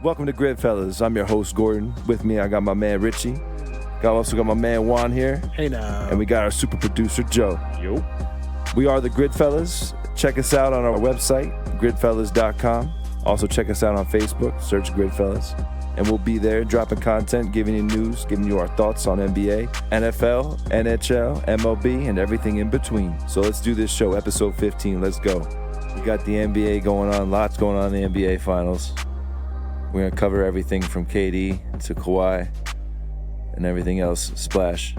Welcome to GridFellas. I'm your host, Gordon. With me, I got my man, Richie. Also got my man, Juan here. Hey now. And we got our super producer, Joe. Yo. We are the GridFellas. Check us out on our website, gridfellas.com. Also check us out on Facebook. Search GridFellas. And we'll be there dropping content, giving you news, giving you our thoughts on NBA, NFL, NHL, MLB, and everything in between. So let's do this show, episode 15. Let's go. We got the NBA going on. Lots going on in the NBA Finals. We're going to cover everything from KD to Kawhi and everything else. Splash.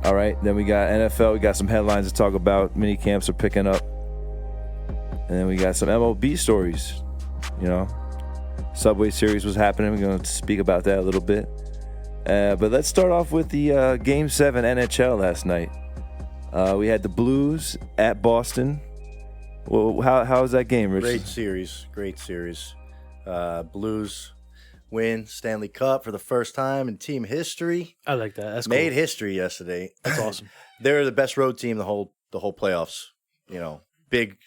All right, then we got NFL. We got some headlines to talk about. Mini camps are picking up. And then we got some MLB stories, you know. Subway Series was happening. We're going to speak about that a little bit. But let's start off with the Game 7 NHL last night. We had the Blues at Boston. Well, how was that game, Rich? Great series. Blues win Stanley Cup for the first time in team history. I like that. That's Made cool. history yesterday. That's awesome. They're the best road team the whole playoffs. You know, big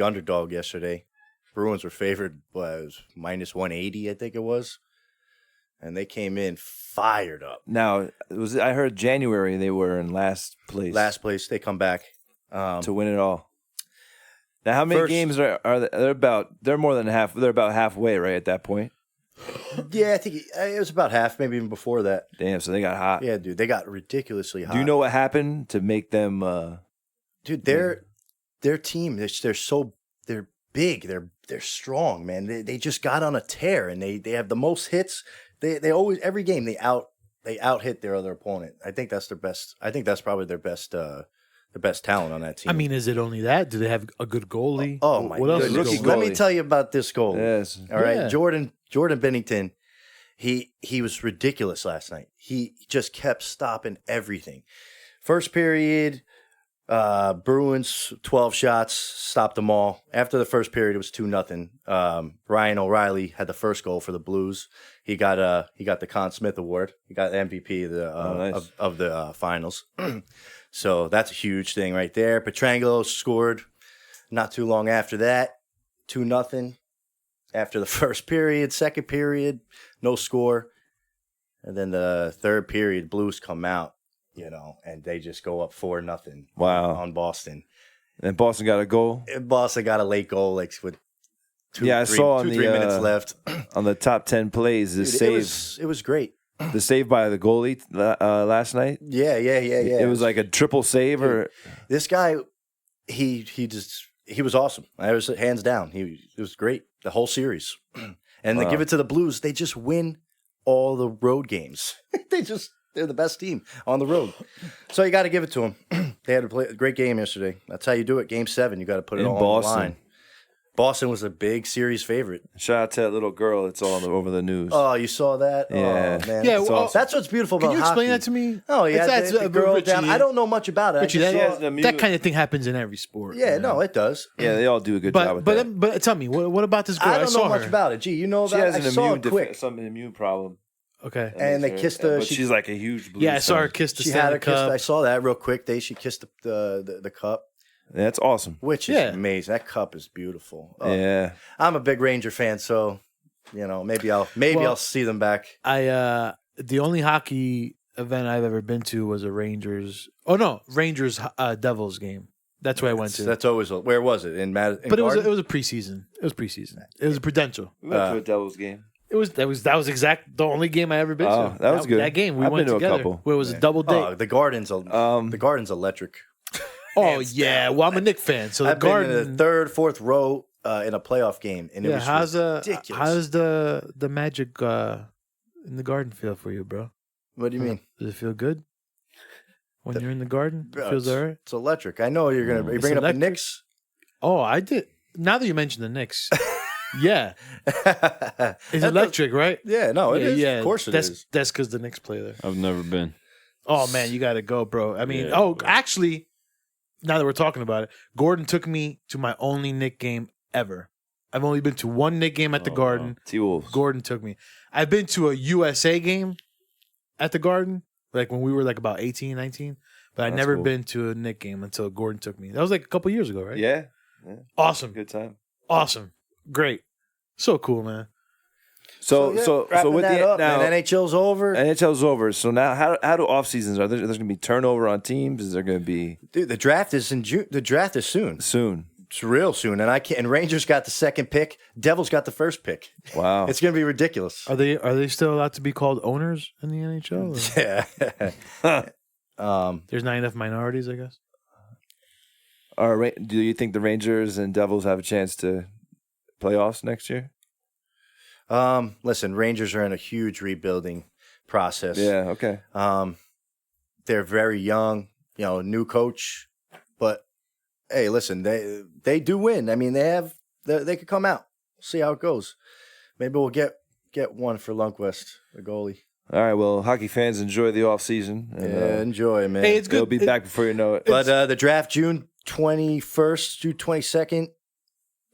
underdog yesterday. Bruins were favored, it was minus 180, I think it was. And they came in fired up. Now, I heard January they were in last place. Last place, they come back. To win it all. Now, how many games are they're about? They're more than half. They're about halfway, right, at that point? Yeah, I think it was about half, maybe even before that. Damn, so they got hot. Yeah, dude, they got ridiculously hot. Do you know what happened to make them... Dude, their team, they're big, they're strong, man. They just got on a tear, and they have the most hits. They always, every game, they out hit their other opponent. I think that's their best. I think that's probably their best the best talent on that team. I mean, is it only that? Do they have a good goalie? Oh my What goodness. else? Let me tell you about this goal. Yes. All right. Yeah. Jordan Bennington, he was ridiculous last night. He just kept stopping everything. First period, Bruins 12 shots, stopped them all. After the first period, it was 2-0. Ryan O'Reilly had the first goal for the Blues. He got the Conn Smythe Award. He got the MVP of the finals. So that's a huge thing right there. Pietrangelo scored not too long after that, 2-0. After the first period, second period, no score. And then the third period, Blues come out, you know, and they just go up 4-0. Wow. On Boston. And Boston got a goal? And Boston got a late goal, like with 3 minutes left. On the top 10 plays, the save. It was great. The save by the goalie last night? Yeah. It was like a triple save, or this guy, he was awesome. I was hands down. It was great the whole series. And they give it to the Blues. They just win all the road games. They're the best team on the road. So you got to give it to them. They had a great game yesterday. That's how you do it. Game 7, you got to put it all on the line. Boston was a big series favorite. Shout out to that little girl that's all over the news. Oh, you saw that? Yeah. Oh, man. Yeah, that's what's beautiful about Can you hockey. explain that to me? Oh, yeah. That's the girl Richie, down. I don't know much about it. Richie, I that kind of thing happens in every sport. Yeah, man. no, it does. Yeah, they all do a good job with that. But tell me, what about this girl? I don't saw know much her. about it. Gee, you know She about has I saw it quick. some immune problem. Okay. And they kissed her. But she's like a huge Blues Yeah, I saw her fan. kiss the She had Stanley a kiss. Cup. I saw that real quick. She kissed the cup. That's awesome. Which is amazing. That cup is beautiful. Yeah. I'm a big Ranger fan, so you know, maybe I'll see them back. The only hockey event I've ever been to was a Rangers Devils game. That's where I went to. That's always where was it? In Madison? But it was a preseason. It was preseason. It was a Prudential. We went to a Devils game. That was the only game I ever been to. That was good. That game we I've went been to together. a couple. Where it was a double date. The Garden's electric. Oh yeah, well I'm a Knicks fan, so the I've Garden been in the third, fourth row in a playoff game, and it was ridiculous. How's the Magic in the Garden feel for you, bro? What do you mean? Does it feel good when you're in the Garden? It feels alright. It's electric. I know you're gonna. Are you bringing up the Knicks? Oh, I did. Now that you mentioned the Knicks, yeah, it's electric, right? Yeah, no, it is. Yeah, of course it is. That's because the Knicks play there. I've never been. Oh man, you got to go, bro. I mean, Yeah, actually, now that we're talking about it, Gordon took me to my only Knick game ever. I've only been to one Knick game at the Garden. T-Wolves. Gordon took me. I've been to a USA game at the Garden, like when we were like about 18, 19. But I'd never been to a Knick game until Gordon took me. That was like a couple years ago, right? Yeah. Awesome. Good time. Awesome. Great. So cool, man. So wrapping with that the up, now man, NHL's over. NHL's over. So now, how do off seasons are there? There's going to be turnover on teams. Is there going to be Dude, the draft is in June. The draft is soon. soon? It's real soon, and I can't. And Rangers got the second pick. Devils got the first pick. Wow. It's going to be ridiculous. Are they still allowed to be called owners in the NHL? Yeah. There's not enough minorities, I guess. Do you think the Rangers and Devils have a chance to playoffs next year? Listen, Rangers are in a huge rebuilding process. Yeah. Okay. They're very young, new coach, but hey, listen, they do win. I mean, they could come out. See how it goes. Maybe we'll get one for Lundqvist, the goalie. All right. Well, hockey fans, enjoy the off season. Yeah, enjoy, man. Hey, it's good. It'll be back before you know it. But the draft June 21st, June 22nd,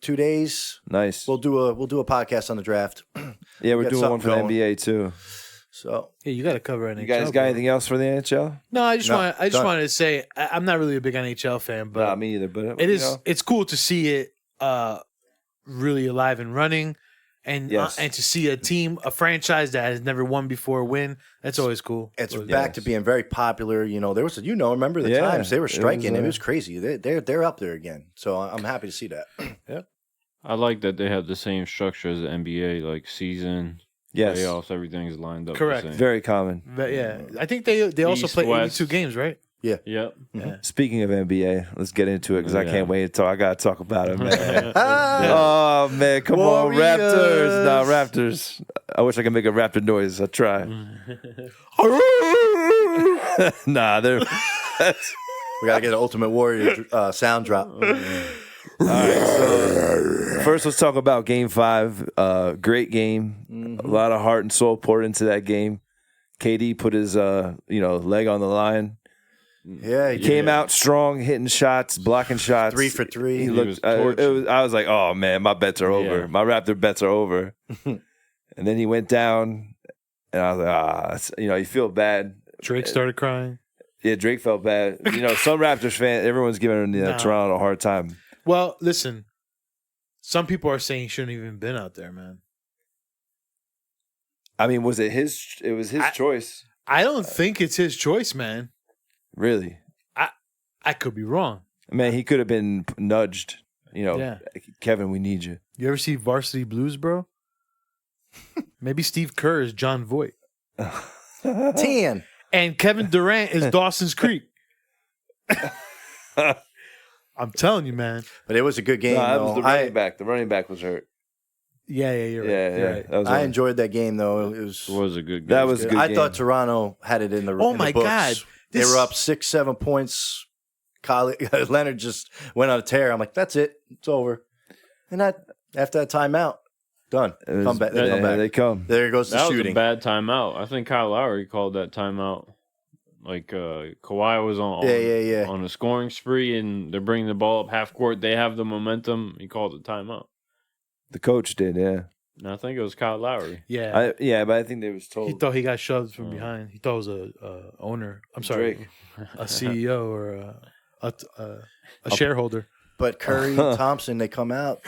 2 days. Nice. We'll do a podcast on the draft. Yeah, we're got doing one for the something NBA too. So Yeah, you got to cover NHL. You guys got bro. anything else for the NHL? No, I just done. wanted to say I'm not really a big NHL fan, but Not me either. But it is. It's cool to see it really alive and running, and Yes. and to see a franchise that has never won before win. That's always cool. it's Always- back to being very popular. There was, remember the Yeah, times they were striking. It was, was crazy. They're up there again. So I'm happy to see that. I like that they have the same structure as the NBA, like season, Yes. playoffs, everything's lined up. Correct. The same. Very common. But yeah, I think they also East, play West. 82 games, right? Yep. Yeah. Speaking of NBA, let's get into it because I Yeah. can't wait to talk. I got to talk about it, man. Ah, Oh, man. Come on, Raptors. Nah, Raptors. I wish I could make a Raptor noise. I try. Nah, they're. we gotta get an Ultimate Warrior sound drop. All right, so first let's talk about Game 5. Great game. A lot of heart and soul poured into that game. KD put his leg on the line. Yeah, He came out strong, hitting shots, blocking shots. 3 for 3. He was looked. I was like, oh man, my bets are over. Yeah. My Raptor bets are over. And then he went down, and I was like, you feel bad. Drake started crying. Yeah, Drake felt bad. Some Raptors fan, everyone's giving Nah. Toronto a hard time. Well, listen, some people are saying he shouldn't have even been out there, man. I mean, was it his? It was his choice. I don't think it's his choice, man. Really? I could be wrong. Man, he could have been nudged. Yeah. Kevin, we need you. You ever see Varsity Blues, bro? Maybe Steve Kerr is John Voight. 10. And Kevin Durant is Dawson's Creek. I'm telling you, man. But it was a good game. No, that though. was the running back. The running back was hurt. Yeah, you're right. Yeah, You're yeah. right. That was I right. enjoyed that game, though. It Was a good game. That was a good I game. thought Toronto had it in the Oh in my the books. God. They This- were up 6-7 points. Leonard just went on a tear. I'm like, that's it. It's over. And after that timeout, done. It was- Come back. They yeah, come back. They come. There goes the That was shooting. a bad timeout. I think Kyle Lowry called that timeout. Like Kawhi was Yeah. on a scoring spree, and they're bringing the ball up half court. They have the momentum. He called it timeout. The coach did, yeah. And I think it was Kyle Lowry. Yeah. But I think they was told. He thought he got shoved from behind. He thought it was a owner. I'm sorry, Drake. a CEO or a shareholder. But Curry, Thompson, they come out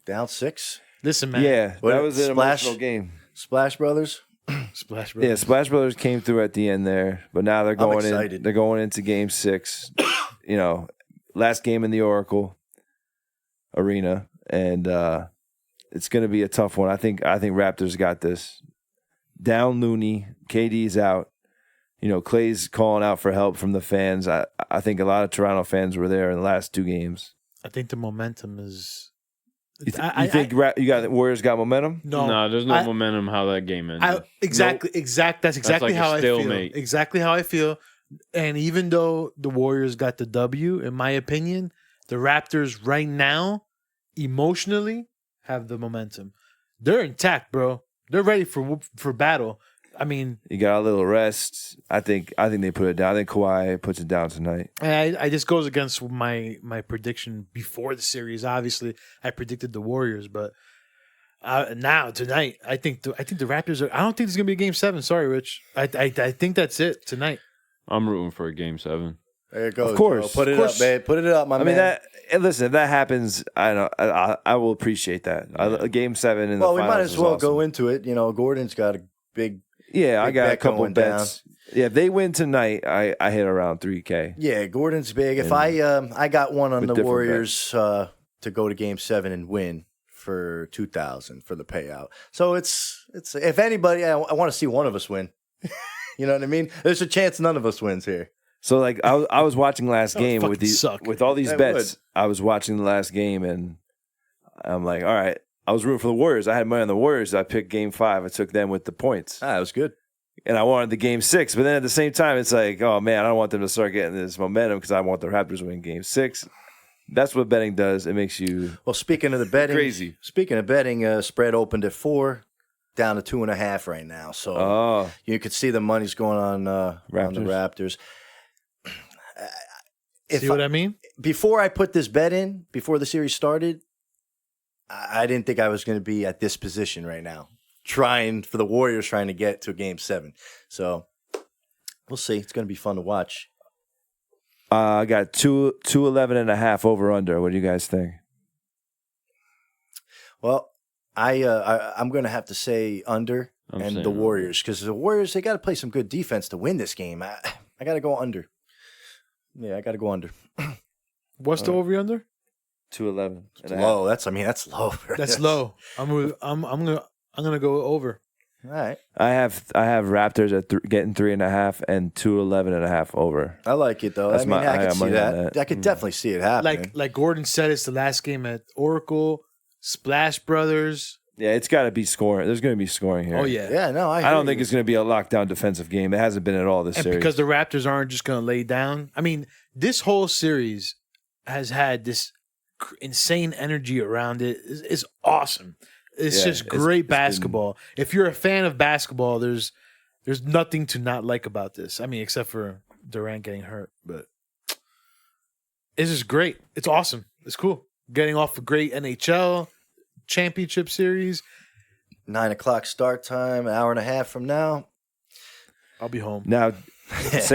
down 6. Listen, man. Yeah, What, that was an Splash? emotional game. Splash Brothers. Splash Yeah, Brothers. Splash Brothers came through at the end there, but now they're going in. excited. They're going into Game 6. Last game in the Oracle Arena, and it's going to be a tough one. I think Raptors got this. Down Looney, KD's out. Clay's calling out for help from the fans. I think a lot of Toronto fans were there in the last 2 games. I think the momentum is. You think you got Warriors got momentum? No, There's no I- momentum how that game ended. That's exactly like a how I feel. stalemate. Exactly how I feel. And even though the Warriors got the W, in my opinion, the Raptors right now, emotionally, have the momentum. They're intact, bro. They're ready for battle. I mean, You got a little rest. I think they put it down. I think Kawhi puts it down tonight. I just goes against my prediction before the series. Obviously, I predicted the Warriors, but now tonight, I think the Raptors are. I don't think there's gonna be a Game 7. Sorry, Rich. I think that's it tonight. I'm rooting for a Game 7. There it goes. Of course. Joe. Put it up, man. Put it up, my man. I mean, listen, if that happens, I will appreciate that. Game 7 in the finals. Well, we might as well awesome. go into it. You know, Gordon's got a big. Yeah, I big got a bet couple going bets. Yeah, if they win tonight, I hit around 3K. Yeah, Gordon's big. If I got one on with the different Warriors to go to Game 7 and win for 2,000 for the payout. So it's if anybody, I want to see one of us win. You know what I mean? There's a chance none of us wins here. So like I was watching last game with with all these That bets. I was watching the last game and I'm like, all right. I was rooting for the Warriors. I had money on the Warriors. I picked Game 5. I took them with the points. That was good. And I wanted the Game 6. But then at the same time, it's like, oh man, I don't want them to start getting this momentum because I want the Raptors to win Game 6. That's what betting does. It makes you Well, speaking of the betting, crazy. Speaking of betting, spread opened at 4, down to 2.5 right now. So you could see the money's going on the Raptors. See what I mean? Before I put this bet in, before the series started, I didn't think I was going to be at this position right now, trying to get to Game 7. So we'll see. It's going to be fun to watch. I got 211.5 over under. What do you guys think? Well, I'm going to have to say under the Warriors because the Warriors, they got to play some good defense to win this game. I got to go under. Yeah, I got to go under. What's the over under? 211. It's low. That's low. That's low. I'm gonna go over. All right. I have Raptors at getting 3.5 and 211.5 over. I like it though. That's I can got see money on that. that. I could definitely see it happening. Like Gordon said, it's the last game at Oracle, Splash Brothers. Yeah, it's got to be scoring. There's going to be scoring here. Oh yeah, yeah. No, I don't think it's going to be a lockdown defensive game. It hasn't been at all this and series. because the Raptors aren't just going to lay down. I mean, this whole series has had this insane energy around it. It's awesome. It's just great basketball. If you're a fan of basketball, there's nothing to not like about this. I mean, except for Durant getting hurt, but it's just great. It's awesome. It's cool. Getting off a great NHL championship series. 9 o'clock start time, an hour and a half from now. I'll be home. Now, let's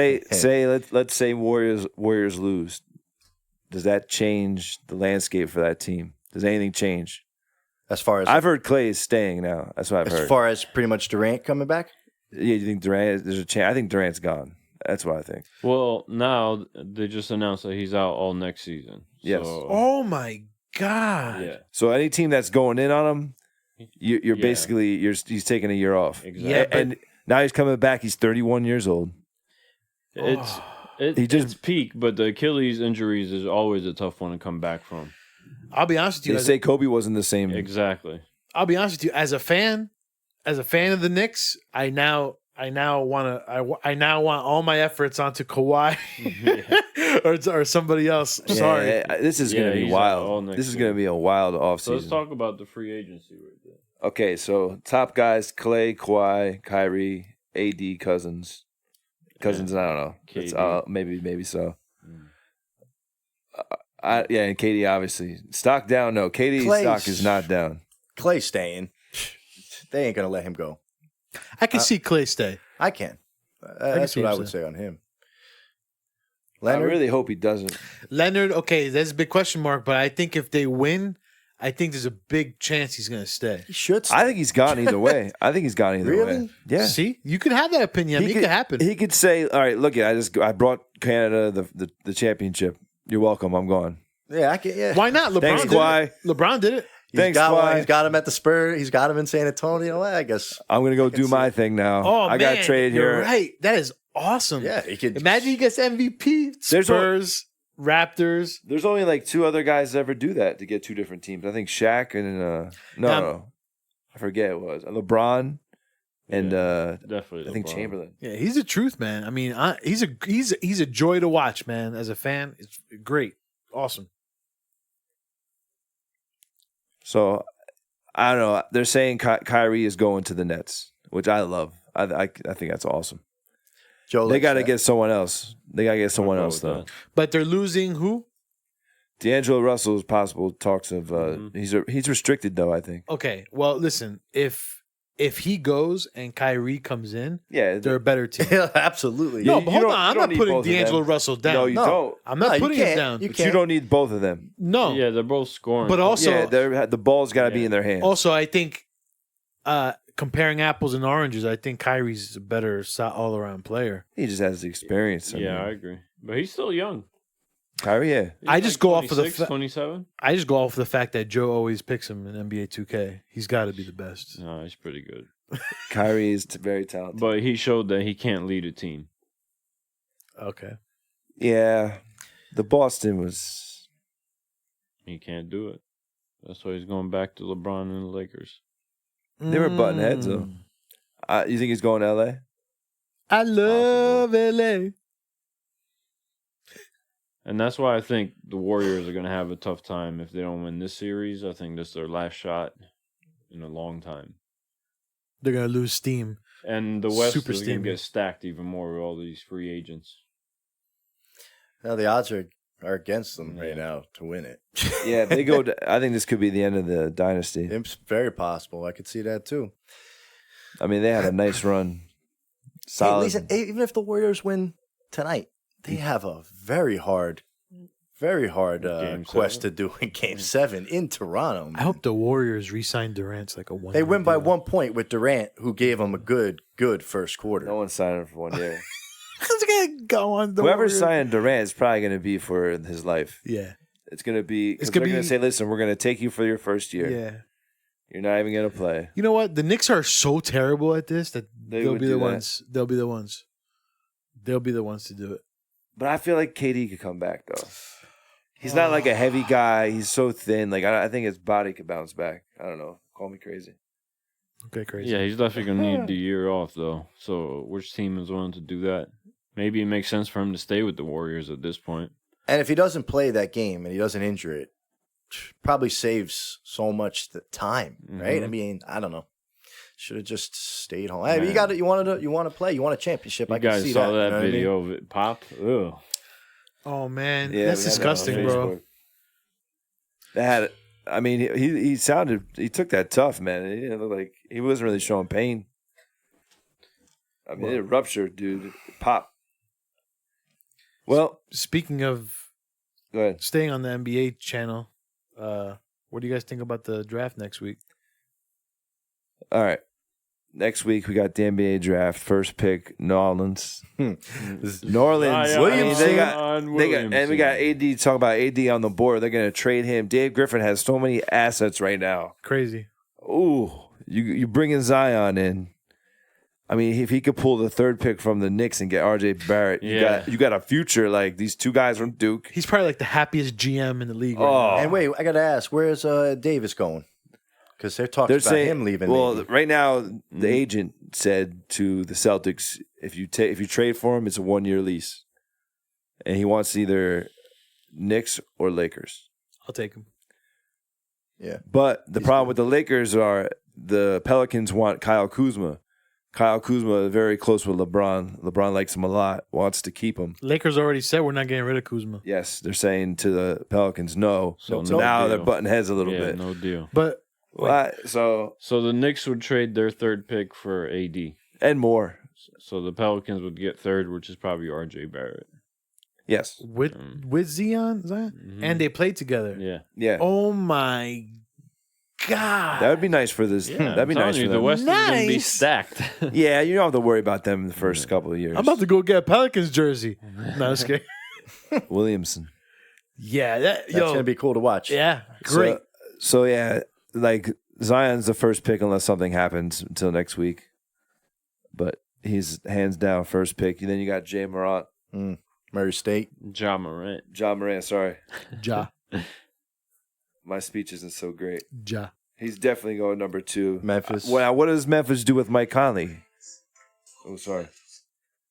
say Warriors lose. Does that change the landscape for that team? Does anything change? As far as I've heard Clay is staying now. That's what I've heard. As far as pretty much Durant coming back? Yeah, you think Durant? There's a chance. I think Durant's gone. That's what I think. Well, now they just announced that he's out all next season. Yes. So, Oh my god. yeah. So any team that's going in on him, you're basically he's taking a year off. Exactly. Yeah, but- and now he's coming back. He's 31 years old. It's peak, but the Achilles injuries is always a tough one to come back from. I'll be honest with you. They say Kobe wasn't the same. Exactly. I'll be honest with you. As a fan of the Knicks, I now want all my efforts onto Kawhi or somebody else. Sorry. Yeah, this is going to be he's out all wild. next This is year. going to be a wild offseason. So let's talk about the free agency right there. Okay, so top guys: Clay, Kawhi, Kyrie, AD, Cousins. Cousins, I don't know. It's, maybe so. And KD obviously stock down. No, KD's stock is not down. Clay staying. They ain't gonna let him go. I can see Clay stay. I can. That's see what I him would stay. say on him. I Leonard, really hope he doesn't. Leonard, okay, there's a big question mark, but I think if they win, I think there's a big chance he's going to stay. he should. I think he's gone either way. Really? way. Yeah. See, you could have that opinion. I mean, it could happen. He could say, "All right, look, I brought Canada the championship. You're welcome. I'm gone." Yeah, I can. Yeah. Why not? LeBron Thanks, did Kawhi. it. LeBron did it. Thanks, Kawhi. He's got him at the Spurs. He's got him in San Antonio. I guess. I'm gonna go do my thing now. Oh, I got traded you're here. right. That is awesome. Yeah, he could. Imagine he gets MVP. There's Spurs, Raptors. There's only like 2 other guys that ever do that to get 2 different teams. I think Shaq and no, I forget it was LeBron and Definitely. I think LeBron. Chamberlain. Yeah, he's the truth, man. I mean, he's a joy to watch, man. As a fan, it's great, awesome. So I don't know. They're saying Kyrie is going to the Nets, which I love. I think that's awesome. Joe, They got to get someone else. They got to get someone else though. But they're losing who? D'Angelo Russell is possible talks of. He's restricted though. I think. Okay, well, listen. If if he goes and Kyrie comes in, Yeah, they're a better team. Yeah, absolutely. No, You but hold don't- on. you I'm don't not need putting both of them. D'Angelo Russell down. No, you don't. I'm not No, you putting him can't. down. You But you don't need both of them. No. Yeah, they're both scoring. But also, Yeah, the ball's got to be Yeah. in their hands. also, I think comparing apples and oranges, I think Kyrie's a better all around player. He just has the experience. yeah, I agree. But he's still young. Kyrie, yeah. He's I just go off of the 27. I just go off of the fact that Joe always picks him in NBA 2K. He's got to be the best. No, he's pretty good. Kyrie is very talented. But he showed that he can't lead a team. Okay. Yeah, the Boston was. He can't do it. That's why he's going back to LeBron and the Lakers. They were butting heads, though. You think he's going to LA? I love LA. And that's why I think the Warriors are going to have a tough time if they don't win this series. I think this is their last shot in a long time. They're gonna lose steam. And the West Super is going to steamy. get stacked even more with all these free agents. Now the odds are against them right now to win it. Yeah, if they go. I think this could be the end of the dynasty. It's very possible. I could see that too. I mean, they had a nice run. Hey, Solid. listen, even if the Warriors win tonight, they have a very hard Game quest seven. to do in Game 7 in Toronto. I hope the Warriors re-sign Durant's like a one. They win by 1 point with Durant, who gave them a good first quarter. No one's signing for 1 year. It's gonna go on. The Whoever's Warriors. signing Durant is probably going to be for his life. Yeah. It's going to be. It's It's gonna they're going be- to say, "Listen, we're going to take you for your first year. Yeah. You're not even going to play." You know what? The Knicks are so terrible at this that They they'll would be do the that. ones. They'll be the ones. They'll be the ones to do it. But I feel like KD could come back though. He's not like a heavy guy. He's so thin. Like I think his body could bounce back. I don't know. Call me crazy. Okay, crazy. Yeah, he's definitely going to need the year off, though. So which team is willing to do that? Maybe it makes sense for him to stay with the Warriors at this point. And if he doesn't play that game and he doesn't injure it, probably saves so much time, right? Mhm. I mean, I don't know. Should have just stayed home. Hey, but Man. you got it. You want to play. You want a championship. I You can guys see saw that. that you know what I mean? video of it pop? Ugh. Oh man, Yeah, that's we had that on disgusting, bro. Facebook. They had. I mean, he sounded. He took that tough, man. He didn't look like he wasn't really showing pain. I mean, it ruptured, dude. It popped. Well, Speaking of go ahead. staying on the NBA channel, what do you guys think about the draft next week? All right. Next week we got the NBA draft. First pick, New Orleans. New Orleans. Zion I mean, they got, Williamson. and we got AD. Talk about AD on the board. They're gonna trade him. Dave Griffin has so many assets right now. Crazy. Ooh, you bringing Zion in. I mean, if he could pull the third pick from the Knicks and get RJ Barrett, Yeah. you got a future. Like these two guys from Duke. He's probably like the happiest GM in the league. Oh. Right now. And wait, I got to ask, where's Davis going? Because they're talking They're about saying him leaving. Well, maybe. right now the agent said to the Celtics, if you trade for him, it's a 1-year lease, and he wants either Knicks or Lakers. I'll take him. yeah. But the problem with the Lakers are the Pelicans want Kyle Kuzma. Kyle Kuzma is very close with LeBron. LeBron likes him a lot, wants to keep him. Lakers already said we're not getting rid of Kuzma. Yes, they're saying to the Pelicans no. So So no now deal. they're butting heads a little Yeah, bit. no deal. But So So the Knicks would trade their third pick for AD. and more. So the Pelicans would get third, which is probably RJ Barrett. Yes. with Zion, Mhm. and they played together. Yeah. Yeah. Oh my god, That would be nice for this. Yeah, That'd be I'm telling nice you, for the them. West is going to be Nice. stacked. Yeah, you don't have to worry about them in the first couple of years. I'm about to go get a Pelicans jersey. No, just kidding. Williamson. Yeah, That's going to be cool to watch. yeah, great. So yeah, like Zion's the first pick unless something happens until next week. But he's hands down first pick. And then you got Jay Morant. Murray State. Ja Morant. John Morant, sorry. Ja, My speech isn't so great. Ja. He's definitely going number 2. Memphis. What does Memphis do with Mike Conley? Oh, sorry.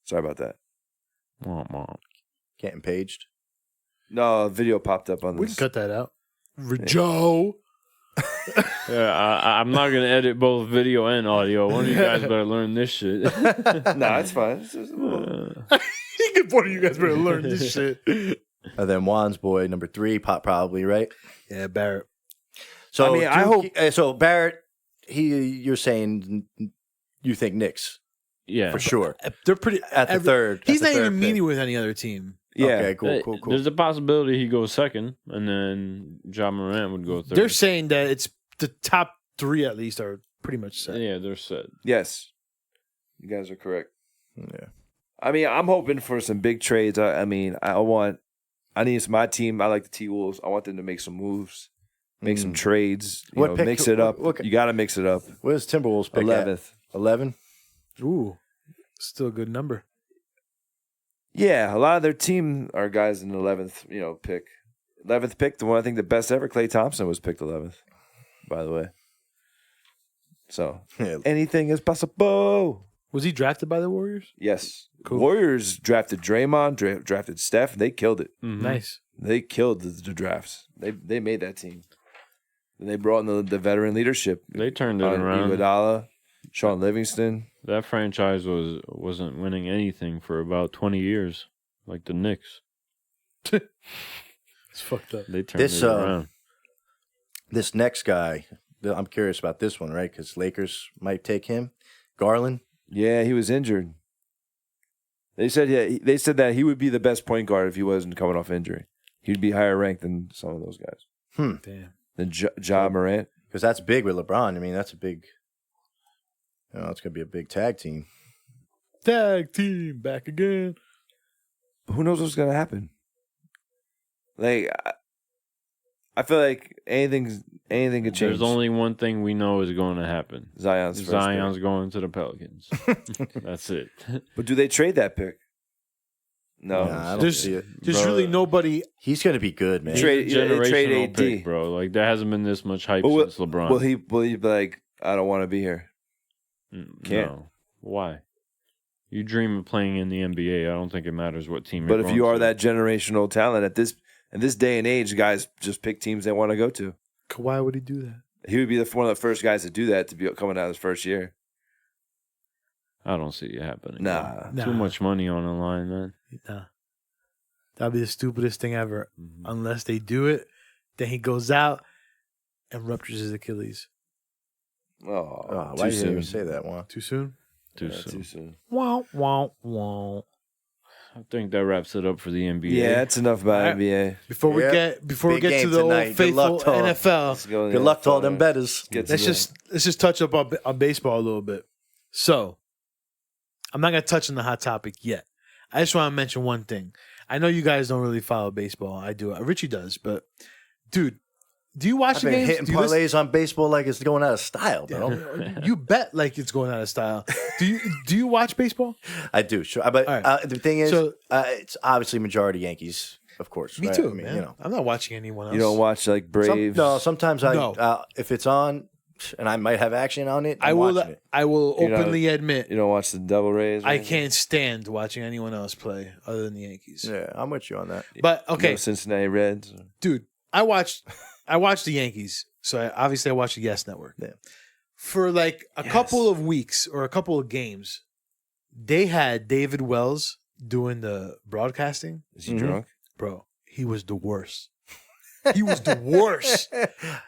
Sorry about that. Getting paged. No, a video popped up on We this. can cut that out. Joe. Yeah, I'm not going to edit both video and audio. One of you guys better learn this shit. No, it's fine. It's just a little- One of you guys better learn this shit. And then Juan's boy, number 3, probably, right? Yeah, Barrett. So I mean, I hope- so Barrett, you're saying you think Knicks Yeah, for sure They're pretty at the third. He's at the not third even pick. meeting with any other team. Yeah. Okay, cool. There's a possibility he goes second, and then Ja Morant would go third. They're saying that it's the top 3 at least are pretty much set. Yeah, they're set. Yes. You guys are correct. Yeah. I mean, I'm hoping for some big trades. I need my team. I like the T-Wolves. I want them to make some moves, make some trades. What pick- mix it up. what- You got to mix it up. What does Timberwolves pick 11th. at? 11? Ooh, still a good number. Yeah, a lot of their team are guys in the 11th, pick. 11th pick, the one I think the best ever, Klay Thompson, was picked 11th, by the way. So, Yeah. anything is possible. Was he drafted by the Warriors? Yes. Cool. Warriors drafted Draymond, drafted Steph, and they killed it. Mhm. Nice. They killed the drafts. They made that team. And they brought in the veteran leadership. They turned it around. Iguodala, Sean Livingston. That franchise wasn't winning anything for about 20 years, like the Knicks. It's fucked up. They turned it around. This next guy, I'm curious about this one, right? Because Lakers might take him. Garland. Yeah, he was injured. They said that he would be the best point guard if he wasn't coming off injury. He'd be higher ranked than some of those guys. Damn. Than Ja Morant. Because that's big with LeBron. I mean, that's a big, it's going to be a big tag team. Tag team back again. Who knows what's gonna happen? Like, I feel like anything could change. There's only one thing we know is going to happen. Zion's first Zion's pick. going to the Pelicans. That's it. But do they trade that pick? No. Nah, I don't There's- see it. There's Bro. really nobody. He's going to be good, man. Trade- He's a yeah, trade generational AD. pick, bro. Like there hasn't been this much hype But since LeBron. Will he be like, I don't want to be here? Can't. No. Why? You dream of playing in the NBA. I don't think it matters what team. But you're if going you are to. that generational talent in this day and age, guys just pick teams they want to go to. Why would he do that? He would be one of the first guys to do that to be coming out of his first year. I don't see it happening. Nah. Nah. Too much money on the line, man. Nah. That'd be the stupidest thing ever. Mhm. Unless they do it, then he goes out and ruptures his Achilles. Oh, too why did you soon. even say that one? Too soon? Too Yeah, soon. Too soon. Wow, wow, wow. I think that wraps it up for the NBA. Yeah, that's enough about Alright. NBA. Before we Yep. get Big to game the tonight. old Good faithful luck to all. NFL, Let's go. Good luck to all them betters. Get to let's the- just touch up on baseball a little bit. So, I'm not gonna touch on the hot topic yet. I just want to mention one thing. I know you guys don't really follow baseball. I do. Richie does, but dude, do you watch I've the been games? hitting Do you listen- parlays on baseball like it's going out of style, bro. You bet like it's going out of style. Do you watch baseball? I do, sure. But All right. the thing is, So- it's obviously majority Yankees, of course. Me right? too, I mean, man. I'm not watching anyone else. You don't watch like Braves? sometimes No. if it's on and I might have action on it, I I'm will. watching it. I will You know, openly admit You don't watch the Devil Rays? or I anything? can't stand watching anyone else play other than the Yankees. Yeah, I'm with you on that. But okay, No Cincinnati Reds. dude, I watched the Yankees, so I watched the Yes Network. Yeah. For like a Yes. couple of weeks or a couple of games, they had David Wells doing the broadcasting. Is he Mhm. drunk? Bro, he was the worst. He was the worst.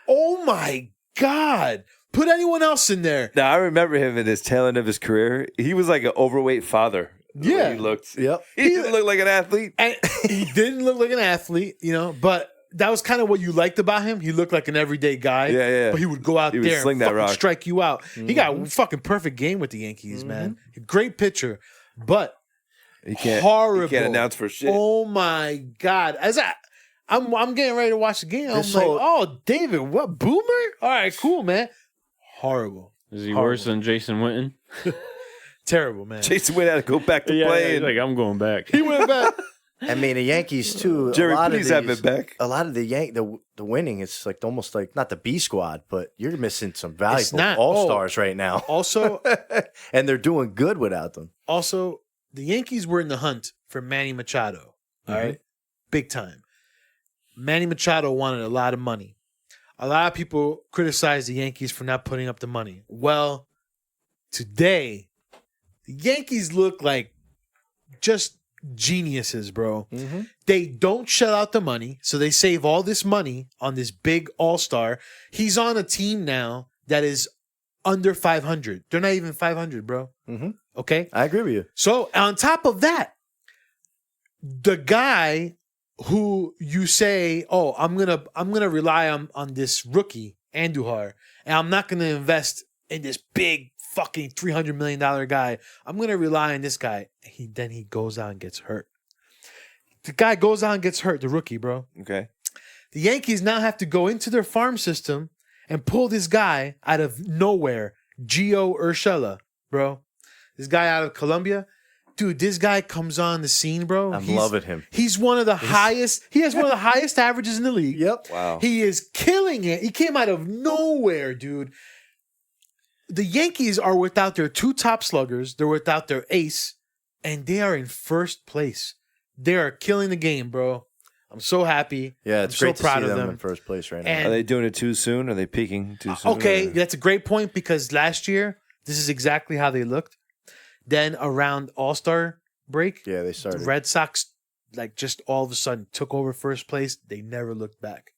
Oh my God. Put anyone else in there. Now, I remember him in his tail end of his career. He was like an overweight father. the way Yeah. He looked. Yep. He didn't look like an athlete. And he didn't look like an athlete, but that was kind of what you liked about him. He looked like an everyday guy. Yeah, yeah. But he would go out He would there sling and that fucking rock. strike you out. He got a fucking perfect game with the Yankees, man. Great pitcher. But He can't. horrible. He can't announce for shit. Oh my God. I'm getting ready to watch the game. I'm This like, whole- oh, David, what, Boomer? All right, cool, man. Horrible. Is he Horrible. worse than Jason Witten? Terrible, man. Jason Wynn had to go back to Yeah, playing. he's like I'm going back. He went back. I mean, the Yankees too. Jerry, a lot please of have these, it back. A lot of the winning is like almost like not the B squad, but you're missing some valuable not. all stars right now, Also, and they're doing good without them. Also, the Yankees were in the hunt for Manny Machado. All right, big time. Manny Machado wanted a lot of money. A lot of people criticized the Yankees for not putting up the money. Well, today, the Yankees look like just geniuses, bro. They don't shell out the money, so they save all this money on this big all-star. He's on a team now that is under 500. They're not even 500, bro. Mm-hmm. Okay? I agree with you. So on top of that, the guy who you say, "Oh, I'm gonna rely on this rookie Andujar, and I'm not gonna invest in this big fucking $300 million guy. I'm gonna rely on this guy." Then he goes out and gets hurt. The guy goes out and gets hurt. The rookie, bro. Okay. The Yankees now have to go into their farm system and pull this guy out of nowhere, Gio Urshela, bro. This guy out of Colombia. Dude, this guy comes on the scene, bro. I'm loving him. He's one of the highest. He has one of the highest averages in the league. Yep. Wow. He is killing it. He came out of nowhere, dude. The Yankees are without their two top sluggers. They're without their ace, and they are in first place. They are killing the game, bro. I'm so happy. Yeah, it's I'm great so proud to see of them in first place right now. And- Are they doing it too soon? Are they peaking too soon? Okay, Or- that's a great point because last year, this is exactly how they looked. Then around All-Star break, Yeah, they the started. Red Sox, like, just all of a sudden took over first place. They never looked back.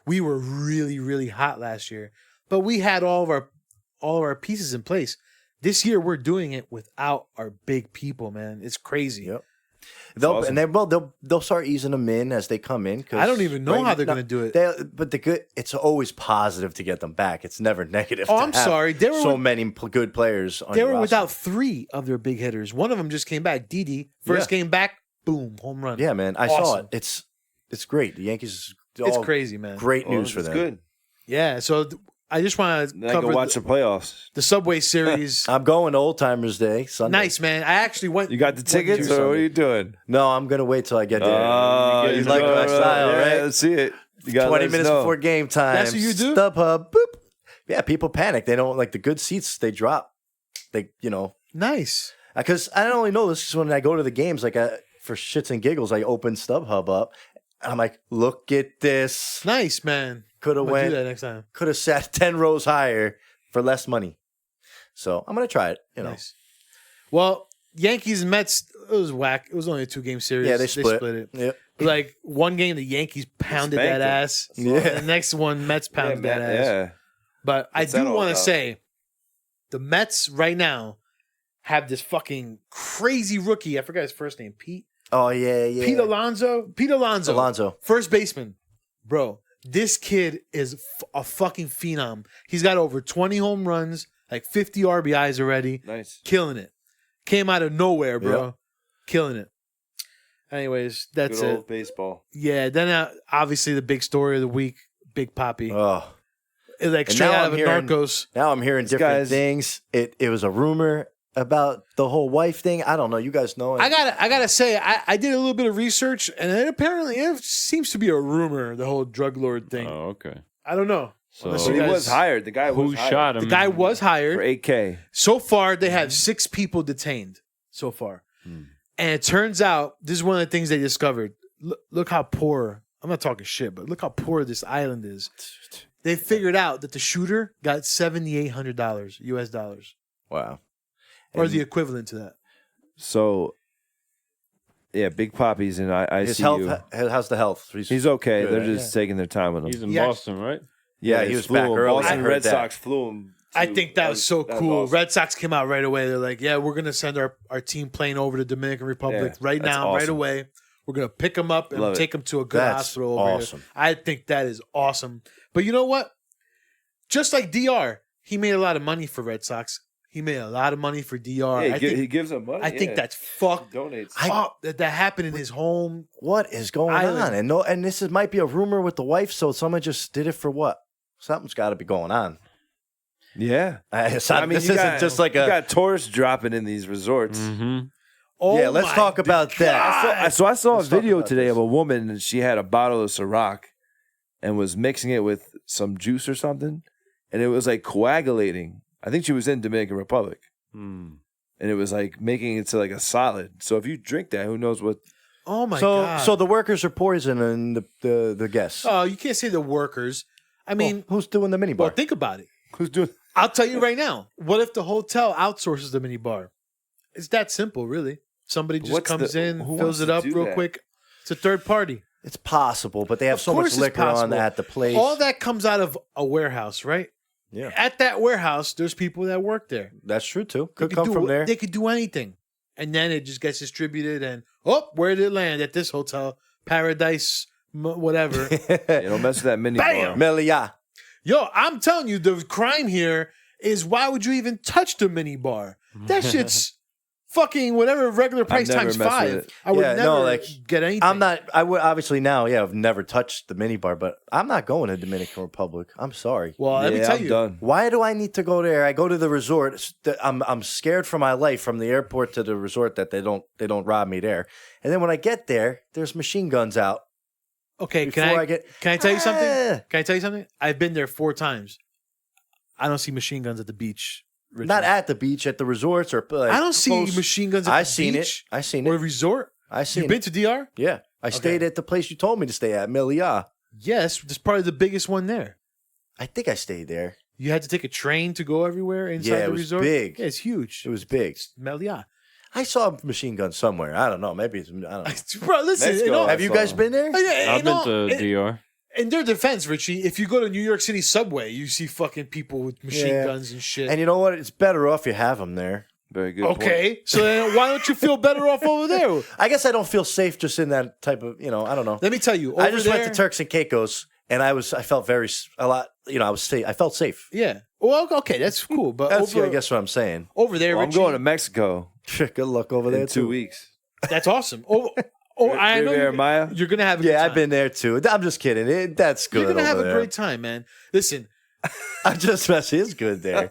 We were really, really hot last year, but we had all of our pieces in place. This year, we're doing it without our big people, man. It's crazy. Yep. awesome. They'll start easing them in as they come in. 'Cause I don't even know how they're no, going to do it. But the good, it's always positive to get them back. It's never negative. Oh, to I'm have sorry. They were so with- many good players. On They your were roster. without 3 of their big hitters. One of them just came back. Didi, first game back, boom, home run. Yeah, man, I saw Awesome. it. It's great. The Yankees. It's all crazy, man. Great Well, news for it's them. good. Yeah, so I just want to Then I cover can watch the playoffs. the Subway Series. I'm going to Old Timers Day Sunday. Nice, man. I actually went. You got the tickets, do or what are Sunday. you doing? No, I'm gonna wait till I get there. You you like my style, yeah, right? Let's see it. You gotta 20 let us minutes know. before game time. That's what you do? StubHub. Boop. Yeah, people panic. They don't like the good seats. They drop. They, Nice. because I don't only know this is when I go to the games. Like for shits and giggles, I open StubHub up. And I'm like, look at this. Nice, man. Could have I'm gonna do that went. next time. Could have sat 10 rows higher for less money. So I'm gonna try it. Nice. Well, Yankees and Mets, it was whack. It was only a 2-game series. Yeah, they split it. Yep. Like, one game, the Yankees pounded that Spanked them. ass. Yeah. And the next one, Mets pounded that man, ass. yeah. But What's I that do all want to about? say the Mets right now have this fucking crazy rookie. I forgot his first name. Pete Oh yeah. Pete Alonso. Alonso. First baseman. Bro, this kid is a fucking phenom. He's got over 20 home runs, like 50 RBIs already. Nice. Killing it. Came out of nowhere, bro. Yep. Killing it. Anyways, that's Good it. old baseball. Yeah, then obviously the big story of the week, Big Papi. Oh. Like And straight now out I'm of a hearing- Narcos. Now I'm hearing different guy's- things. It was a rumor about the whole wife thing. I don't know. You guys know. I gotta say, I did a little bit of research, and it seems to be a rumor, the whole drug lord thing. Oh, okay. I don't know. So Unless So you he guys- was hired. The guy was who hired shot him? The guy was for hired. 8K. So far, they have 6 people detained so far. And it turns out, this is one of the things they discovered. Look how poor, I'm not talking shit, but look how poor this island is. They figured out that the shooter got $7,800 US dollars, Wow. or And the equivalent to that. So, yeah, Big Papi's in his ICU. health. How's the health? He's okay. Good, They're right? just taking their time with him. He's in Yeah. Boston, right? Yeah, they he was flew back him. early. Boston I heard Red that. Sox flew him. I to- think that was so that was cool. awesome. Red Sox came out right away. They're like, yeah, we're going to send our team plane over to Dominican Republic Yeah, right that's now, right awesome. away. We're going to pick them up and Love it. take them to a good That's hospital over awesome. here. I think that is awesome. But you know what? Just like DR, he made a lot of money for Red Sox. He made a lot of money for DR. Yeah, I he think, gives them money. I think yeah. that's fucked He donates. up that happened in his home. What is going Island. on? And this might be a rumor with the wife. So someone just did it for what? Something's got to be going on. Yeah. It's not, this you isn't got, just like you a. got tourists dropping in these resorts. Mm-hmm. Oh Yeah, let's my talk about that. So I saw Let's a talk video about today this. of a woman, and she had a bottle of Ciroc and was mixing it with some juice or something, and it was like coagulating. I think she was in Dominican Republic, and it was like making it to like a solid. So if you drink that, who knows what? Oh my God. So the workers are poisoning the guests. Oh, you can't say the workers. I mean, Well, who's doing the minibar? well, think about it. Who's doing? I'll tell you right now. What if the hotel outsources the mini bar? It's that simple, really. Somebody just What's comes the- in, who fills wants it to up do real that? quick. It's a third party. It's possible, but they have Of so course much it's liquor on possible. at the place. All that comes out of a warehouse, right? Yeah. At that warehouse, there's people that work there. That's true too. Could They come do, from there. They could do anything. And then it just gets distributed and, where did it land? At this hotel. Paradise, whatever. Don't mess with that mini Bam! bar. Melia. Yo, I'm telling you, the crime here is why would you even touch the mini bar? That shit's fucking whatever regular price never times messed with 5. it. I would Yeah, never no, like, get anything. I'm not. I would obviously now. Yeah, I've never touched the minibar, but I'm not going to Dominican Republic. I'm sorry. Well, let me tell I'm you. done. Why do I need to go there? I go to the resort. I'm scared for my life from the airport to the resort that they don't rob me there. And then when I get there, there's machine guns out. Okay, Before can I get- I tell you something? Ah. Can I tell you something? I've been there 4 times. I don't see machine guns at the beach. Richard. Not at the beach, at the resorts or. Like, I don't see close. machine guns at I the seen beach it. I seen or it. resort. I seen You've it. been to DR? Yeah, I stayed at the place you told me to stay at, Melia. Yes, that's probably the biggest one there. I think I stayed there. You had to take a train to go everywhere inside Yeah, the it was resort. big. Yeah, it's huge. It was big. Melia. I saw a machine gun somewhere. I don't know. Maybe it's. I don't know. Bro, listen. Mexico. You know, Have you guys been there? I've been to DR. In their defense, Richie, if you go to New York City subway, you see fucking people with machine Yeah. guns and shit. And you know what? It's better off you have them there. Very good. okay, so then why don't you feel better off over there? I guess I don't feel safe just in that type of. I don't know. Let me tell you, over I just there, went to Turks and Caicos, and I felt a lot. I was safe. I felt safe. Yeah. Well, okay, that's cool. But That's over, I guess what I'm saying. over there, Well, I'm Richie, going to Mexico Good luck over there in 2 too. weeks. that's awesome. I know Riviera Maya? you're gonna have a good Yeah, time. I've been there too. I'm just kidding. That's good. You're gonna have over a there. great time, man. Listen, I'm just messing. It's good there.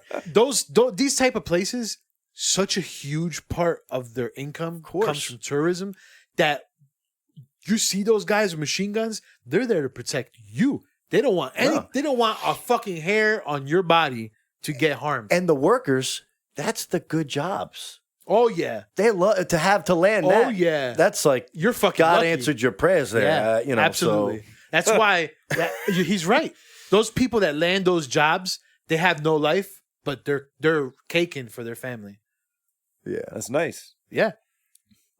these type of places, such a huge part of their income course. comes from tourism. That you see those guys with machine guns, they're there to protect you. They don't want any. No. They don't want a fucking hair on your body to get harmed. And the workers, that's the good jobs. Oh yeah. They love to land. Oh that. yeah. That's like You're fucking God lucky. answered your prayers there. absolutely. So, That's why he's right. Those people that land those jobs, they have no life, but they're caking for their family. yeah, That's nice. Yeah.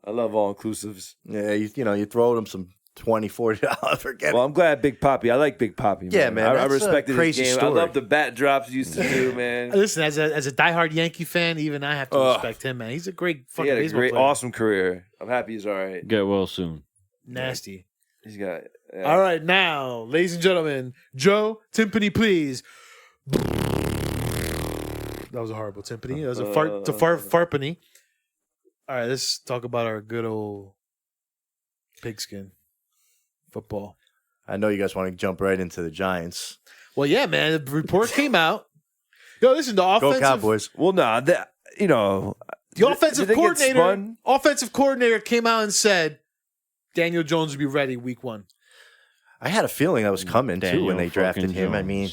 I love all inclusives. yeah. You throw them some $20, $40. Forget Well, it. I'm glad Big Papi. I like Big Papi. Yeah, man, I that's a respected crazy his game. story. I love the bat drops he used to do, man. Listen, as a diehard Yankee fan, even I have to Ugh. respect him, man. He's a great He fucking had a baseball great, player. awesome career. I'm happy he's all right. Get well soon. Nasty. He's got. Yeah. All right, now, ladies and gentlemen, Joe Timpani, please. That was a horrible timpani. That was a farpany. All right, let's talk about our good old pigskin football. I know you guys want to jump right into the Giants. Well, yeah, man. The report came out. Yo, listen, the Go offensive Cowboys. Well, nah, that the offensive did they get coordinator spun? came out and said Daniel Jones will be ready week 1. I had a feeling that was coming too Daniel when they drafted fucking him. I Jones. mean,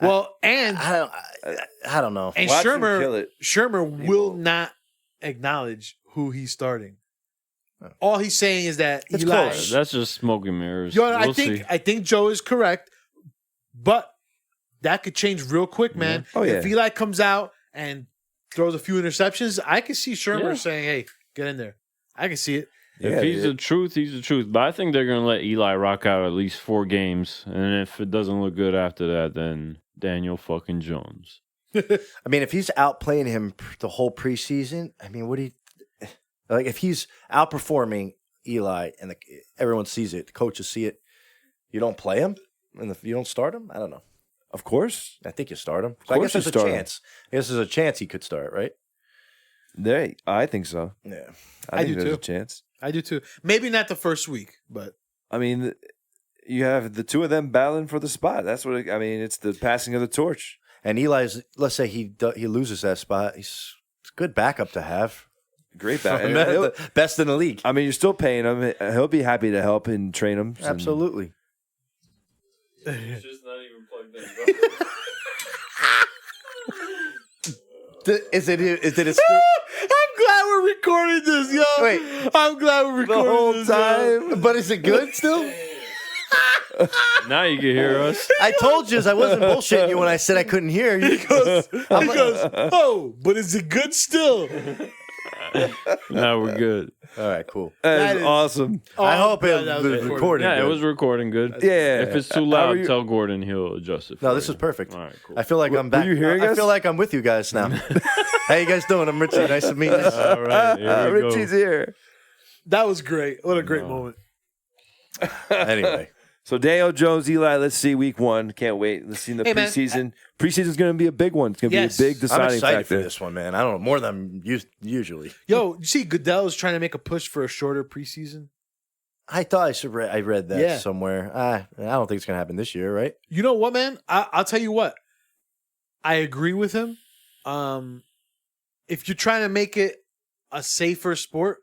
Well, and I don't know. and Watch him kill Shermer it. Shermer will not acknowledge who he's starting. All he's saying is that It's Eli. close. That's just smoke and mirrors. Yo, We'll see. I think Joe is correct, but that could change real quick, man. Oh, yeah. If Eli comes out and throws a few interceptions, I can see Shermer Yeah. saying, "Hey, get in there." I can see it. If Yeah, he's dude. the truth, he's the truth. But I think they're going to let Eli rock out at least 4 games. And if it doesn't look good after that, then Daniel fucking Jones. I mean, if he's outplaying him the whole preseason, I mean, if he's outperforming Eli and everyone sees it, the coaches see it, you don't play him and you don't start him? I don't know. Of course. I think you start him. Of I course guess there's you a start him. chance. I guess there's a chance he could start, right? I think so. Yeah. I think do there's too. a chance. I do too. Maybe not the first week, but I mean, you have the two of them battling for the spot. That's what it's the passing of the torch. And Eli's, let's say he loses that spot, he's a good backup to have. Great back. The best in the league. I mean, you're still paying him. He'll be happy to help and train him. Absolutely. It's just not even plugged in, Is it I'm glad we're recording this, yo. Wait. I'm glad we're The recording whole this, yo. time. But is it good still? Now you can hear us. I told you I wasn't bullshitting you when I said I couldn't hear you. He goes, oh, but is it good still? Now we're good. All right, cool. That is is- awesome. I hope it that was recorded. recorded. Yeah, it good. was recording good. Yeah. If it's too How loud, are you- tell Gordon he'll adjust it. No, for this you. is perfect. All right, cool. I feel like I'm back. you hearing I us? feel like I'm with you guys now. How you guys doing? I'm Richie. Nice to meet you. All right, here we go. Richie's here. That was great. What a great moment. Anyway, So Daniel Jones, Eli, let's see week 1. Can't wait. Let's see in the Hey, man, preseason. Preseason's going to be a big one. It's going to Yes. be a big I'm deciding excited factor. for this one, man. I don't know more than usually. Yo, you see Goodell's trying to make a push for a shorter preseason? I thought I read that Yeah. somewhere. I don't think it's gonna happen this year, right? You know what, man? I'll tell you what. I agree with him. If you're trying to make it a safer sport,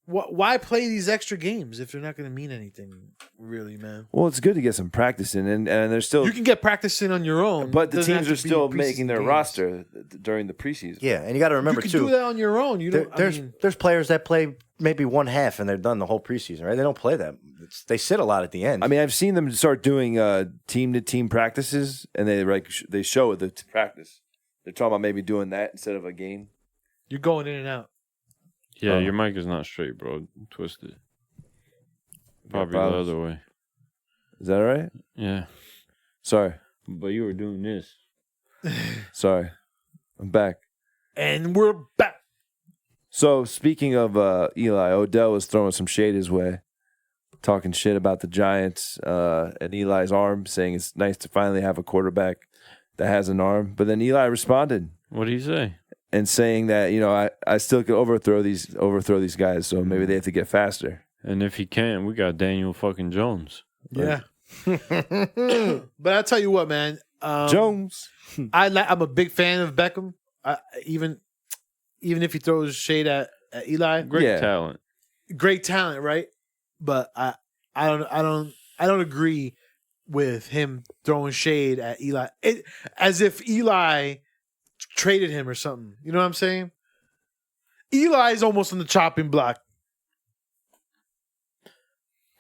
why play these extra games if they're not going to mean anything, really, man? Well, it's good to get some practice in, and there's still, You can get practice in on your own, but the Doesn't teams have are to be still preseason making their games. roster during the preseason. Yeah, and you got to remember You can too. do that on your own. You there- don't. there's players that play maybe one half and they're done the whole preseason, right? They don't play that. They sit a lot at the end. I mean, I've seen them start doing team-to-team practices, and they show the practice. They're talking about maybe doing that instead of a game. You're going in and out. Yeah, Oh. your mic is not straight, bro. Twist it. Probably the problems. other way. Is that all right? Yeah. Sorry. But you were doing this. Sorry. I'm back. And we're back. So, speaking of Eli, Odell was throwing some shade his way, talking shit about the Giants and Eli's arm, saying it's nice to finally have a quarterback that has an arm. But then Eli responded What did he say? and saying that, I still can overthrow these guys, so maybe they have to get faster. And if he can't, we got Daniel fucking Jones. Yeah. But I'll tell you what, man. Jones. I'm a big fan of Beckham. Even if he throws shade at Eli, Great Yeah. talent. great talent, right? But I don't agree with him throwing shade at Eli. As if Eli traded him or something. You know what I'm saying? Eli's almost on the chopping block.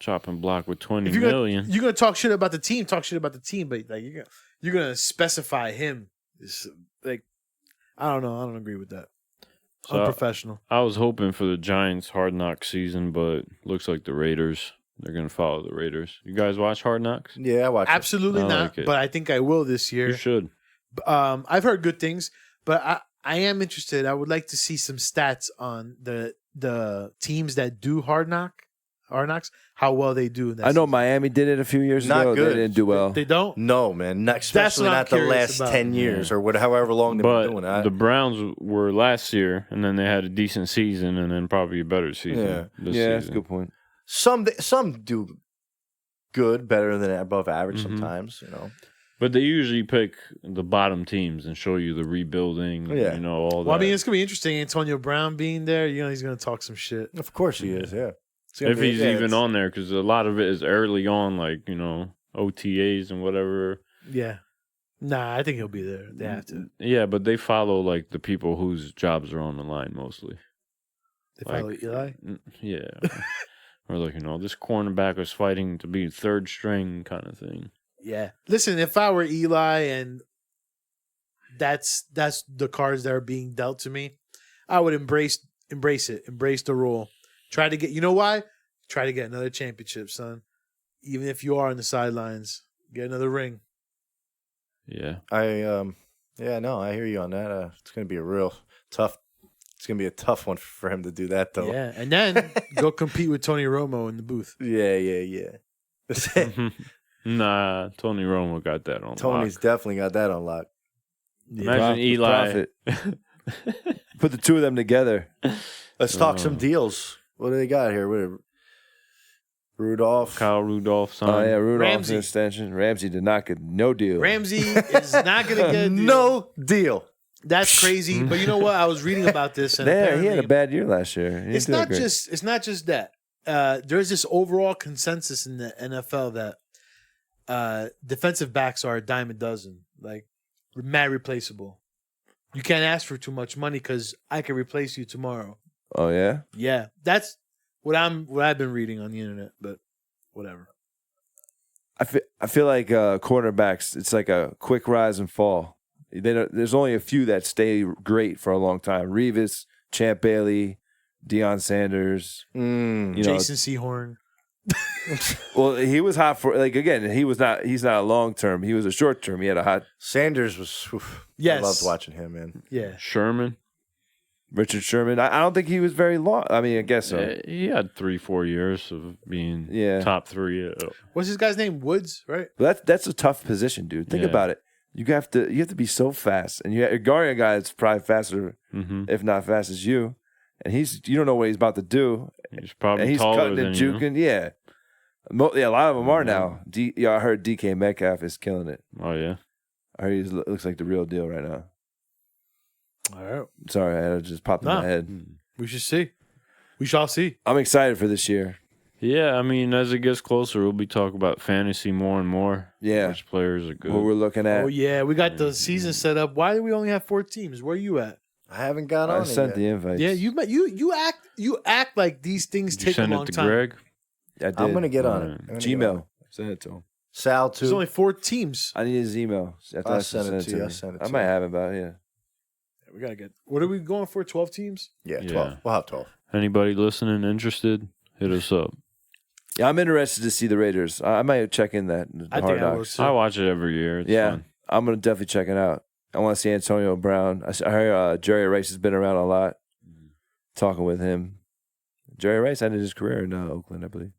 Chopping block with 20 If million. you're gonna talk shit about the team, talk shit about the team. But like you're gonna specify him. It's like I don't know. I don't agree with that. So- Unprofessional. I was hoping for the Giants Hard Knock season, but looks like the Raiders. They're going to follow the Raiders. You guys watch Hard Knocks? yeah, I watched it. Absolutely I not. like it. But I think I will this You year. should. I've heard good things, but I am interested. I would like to see some stats on the teams that do Hard Knocks, how well they do. In that I know season. Miami did it a few years Not ago. good. They didn't do well. They don't. No, man, That's especially what I'm not the curious last about. 10 years or however long they've But been doing it. the Browns were last year, and then they had a decent season, and then probably a better season Yeah. this Yeah, that's a season. good point. Some do good, better than above average Mhm. sometimes, But they usually pick the bottom teams and show you the rebuilding, Yeah. all that. Well, I mean, it's gonna be interesting. Antonio Brown being there, he's gonna talk some shit. Of course he is, yeah. It's gonna if be- he's yeah, even it's- on there, because a lot of it is early on, like, OTAs and whatever. Yeah. Nah, I think he'll be there. They have to. Yeah, but they follow, like, the people whose jobs are on the line mostly. They follow Like- Eli. Yeah. Or, like, this cornerback was fighting to be third string kind of thing. Yeah. Listen, if I were Eli and that's the cards that are being dealt to me, I would embrace it, embrace the role. Try to get, you know why? Try to get another championship, son. Even if you are on the sidelines, get another ring. Yeah. I hear you on that. It's going to be it's going to be a tough one for him to do that though. Yeah, and then go compete with Tony Romo in the booth. Yeah. Nah, Tony Romo got that on Tony's lock. definitely got that on lock. Imagine Eli. Profit. Put the two of them together. Let's talk some deals. What do they got here? What, Rudolph. Kyle Rudolph, son. Oh, yeah, Rudolph's Ramsey. an extension. Ramsey did not get no deal. Ramsey is not going to get a deal. No deal. That's crazy. But you know what? I was reading about this. And There, he apparently- had a bad year last year. He didn't It's do that not great. just that. There's this overall consensus in the NFL that defensive backs are a dime a dozen, like mad replaceable. You can't ask for too much money because I can replace you tomorrow. Oh yeah. Yeah, that's what I've been reading on the internet. But whatever. I feel like cornerbacks. It's like a quick rise and fall. There's only a few that stay great for a long time. Revis, Champ Bailey, Deion Sanders. Mm. You know, Jason Sehorn. well, he was hot for again. He's not a long term. He was a short term. He had a hot Sanders was. Oof, Yes. I loved watching him, man. Yeah. Sherman. Richard Sherman. I don't think he was very long. I mean, I guess so. He had 3-4 years of being top 3. What's this guy's name? Woods, right? But that's a tough position, dude. Think Yeah. about it. You have to be so fast, and you're guarding a guy that's probably faster, if not fast as you, and you don't know what he's about to do. He's probably And he's taller cutting than and you. juking. Yeah. A lot of them are now. I heard DK Metcalf is killing it. Oh yeah. I heard he looks like the real deal right now. All right. Sorry, I had to just popped in my head. We should see. We shall see. I'm excited for this year. Yeah, I mean, as it gets closer, we'll be talking about fantasy more and more. Yeah. Which players are good. What we're looking at. Oh, yeah. We got the season set up. Why do we only have 4 teams? Where you at? I haven't got on I it sent yet. the invites. Yeah, you act like these things Did you take a send long it to time. Greg? I did. I'm gonna get on Alright. it. I'm gonna get on Gmail. it. Send it to him. Sal There's too. only 4 teams. I need his email. I'll send it to you. me. I'll send it I to might you. have it, but yeah. We got to get. What are we going for? 12 teams? Yeah, Yeah. 12. We'll have 12. Anybody listening interested? Hit us up. Yeah, I'm interested to see the Raiders. I might check in that. I Hard think I will Knocks. too. I watch it every year. It's Yeah, fun. I'm gonna definitely check it out. I want to see Antonio Brown. I heard Jerry Rice has been around a lot. Talking with him. Jerry Rice ended his career in Oakland, I believe.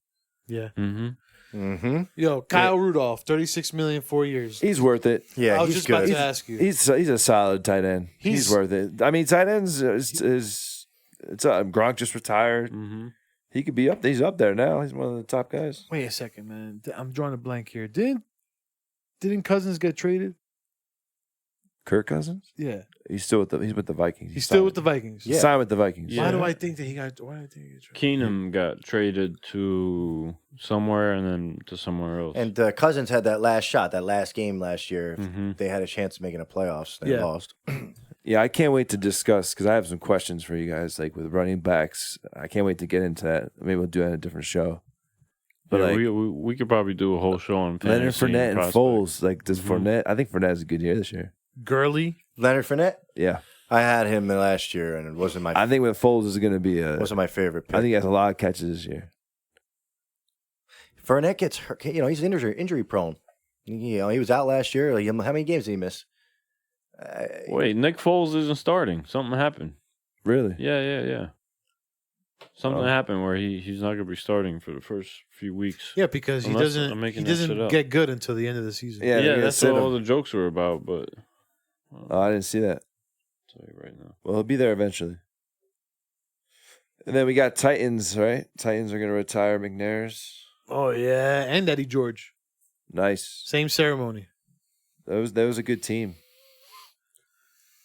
Yeah. Mm-hmm. Mm-hmm. Yo, Kyle Rudolph, $36 million, 4 years. He's worth it. Yeah, I was he's just about good. to ask you. He's a solid tight end. He's worth it. I mean, tight ends is Gronk just retired. Mm-hmm. He could be up. He's up there now. He's one of the top guys. Wait a second, man. I'm drawing a blank here. Didn't Cousins get traded? Kirk Cousins. Yeah. He's with the Vikings. He's still with the Vikings. He signed with the Vikings. Yeah. Why do I think that he got traded? Keenum got traded to somewhere and then to somewhere else. And Cousins had that last shot, that last game last year. Mhm. They had a chance of making the playoffs. They Yeah. lost. Yeah, I can't wait to discuss because I have some questions for you guys, like with running backs. I can't wait to get into that. Maybe we'll do that in a different show. But yeah, like we could probably do a whole show on Leonard fantasy Fournette and prospects. Foles. Like, does Mhm. Fournette? I think Fournette has a good year this year. Gurley. Leonard Fournette? Yeah, I had him last year, and it wasn't my I think with Foles is going to be wasn't my favorite pick. I think he has a lot of catches this year. Fournette gets hurt. He's injury prone. He was out last year. Like, how many games did he miss? Wait, Nick Foles isn't starting. Something happened. Really? Yeah. Something Oh. happened where he's not going to be starting for the first few weeks. Yeah, because he Unless I'm doesn't making that shit doesn't up. get good until the end of the season. Yeah, they're gonna that's sit what him. all the jokes were about. But Oh, I didn't see that. I'll tell you right now. Well, he'll be there eventually. And then we got Titans, right? Titans are going to retire McNair's. Oh yeah, and Eddie George. Nice. Same ceremony. That was a good team.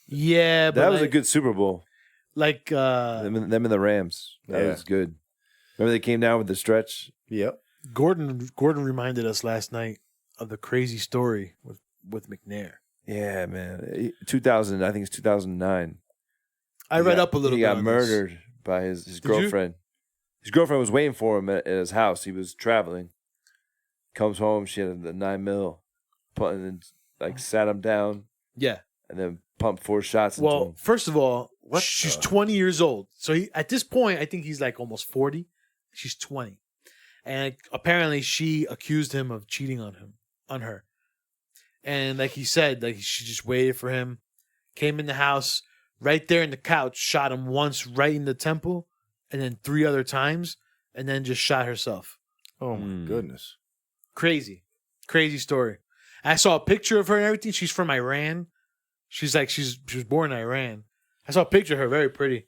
Yeah, but That was a like- good Super Bowl. Like Them and the Rams. That Yeah. was good. Remember they came down with the stretch? Yep. Gordon reminded us last night of the crazy story with McNair. Yeah, man. 2000, I think it's 2009. I read up a little He bit. got on murdered by his you? girlfriend. His girlfriend was waiting for him at his house. He was traveling. Comes home, she had a 9mm, and like sat him down, This. Yeah. and then pumped 4 shots into Well, him. first of all, What she's the- 20 years old. So at this point, I think he's like almost 40. She's 20. And apparently she accused him of cheating on her. And like he said, like she just waited for him, came in the house, right there in the couch, shot him once right in the temple, and then 3 other times, and then just shot herself. Oh my goodness. Crazy story. I saw a picture of her and everything. She's from Iran. She was born in Iran. I saw a picture of her, very pretty,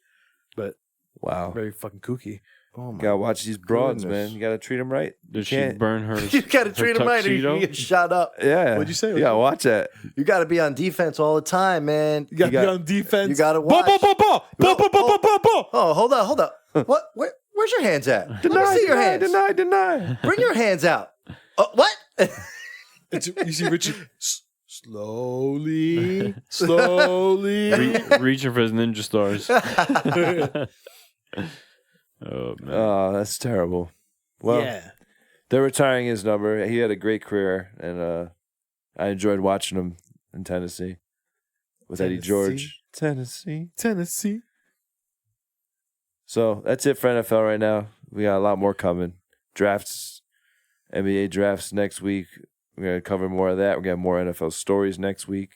but Wow. very fucking kooky. Oh my. Gotta watch these broads, goodness. man. You gotta treat them right. Did she Can't- burn her? You got to treat him right, or tuxedo? you get shot up. Yeah. What'd you say? You gotta watch that. You got to be on defense all the time, man. You got to got- be on defense. you gotta Ball, watch. ball, ball, ball. Ball, ball, ball, ball, ball, ball. Oh, hold up. What? Where's your hands at? Let me see your hands. Deny. Bring your hands out. What? You see Richard slowly. Reaching for his ninja stars. Oh man. Oh, that's terrible. Well, Yeah. they're retiring his number. He had a great career, and I enjoyed watching him in Tennessee with Eddie Tennessee. George. Tennessee. Tennessee. So that's it for NFL right now. We got a lot more coming. Drafts, NBA drafts next week. We're going to cover more of that. We're going to have more NFL stories next week.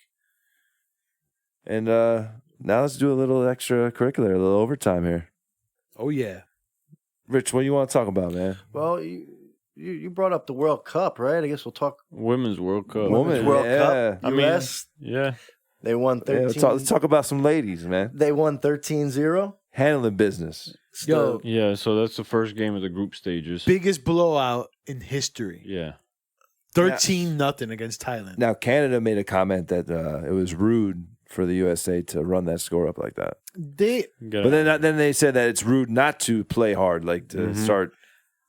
And now let's do a little extracurricular, a little overtime here. Oh, yeah. Rich, what do you want to talk about, man? Well, you brought up the World Cup, right? I guess we'll talk Women's World Cup. Women's World Cup. I mean, US. yeah. They won 13. Yeah, let's talk about some ladies, man. They won 13-0. Handling business. Yo, Yeah, so that's the first game of the group stages. biggest blowout in history. Yeah. 13-0 against Thailand. Now, Canada made a comment that it was rude for the USA to run that score up like that. But then they said that it's rude not to play hard, like to start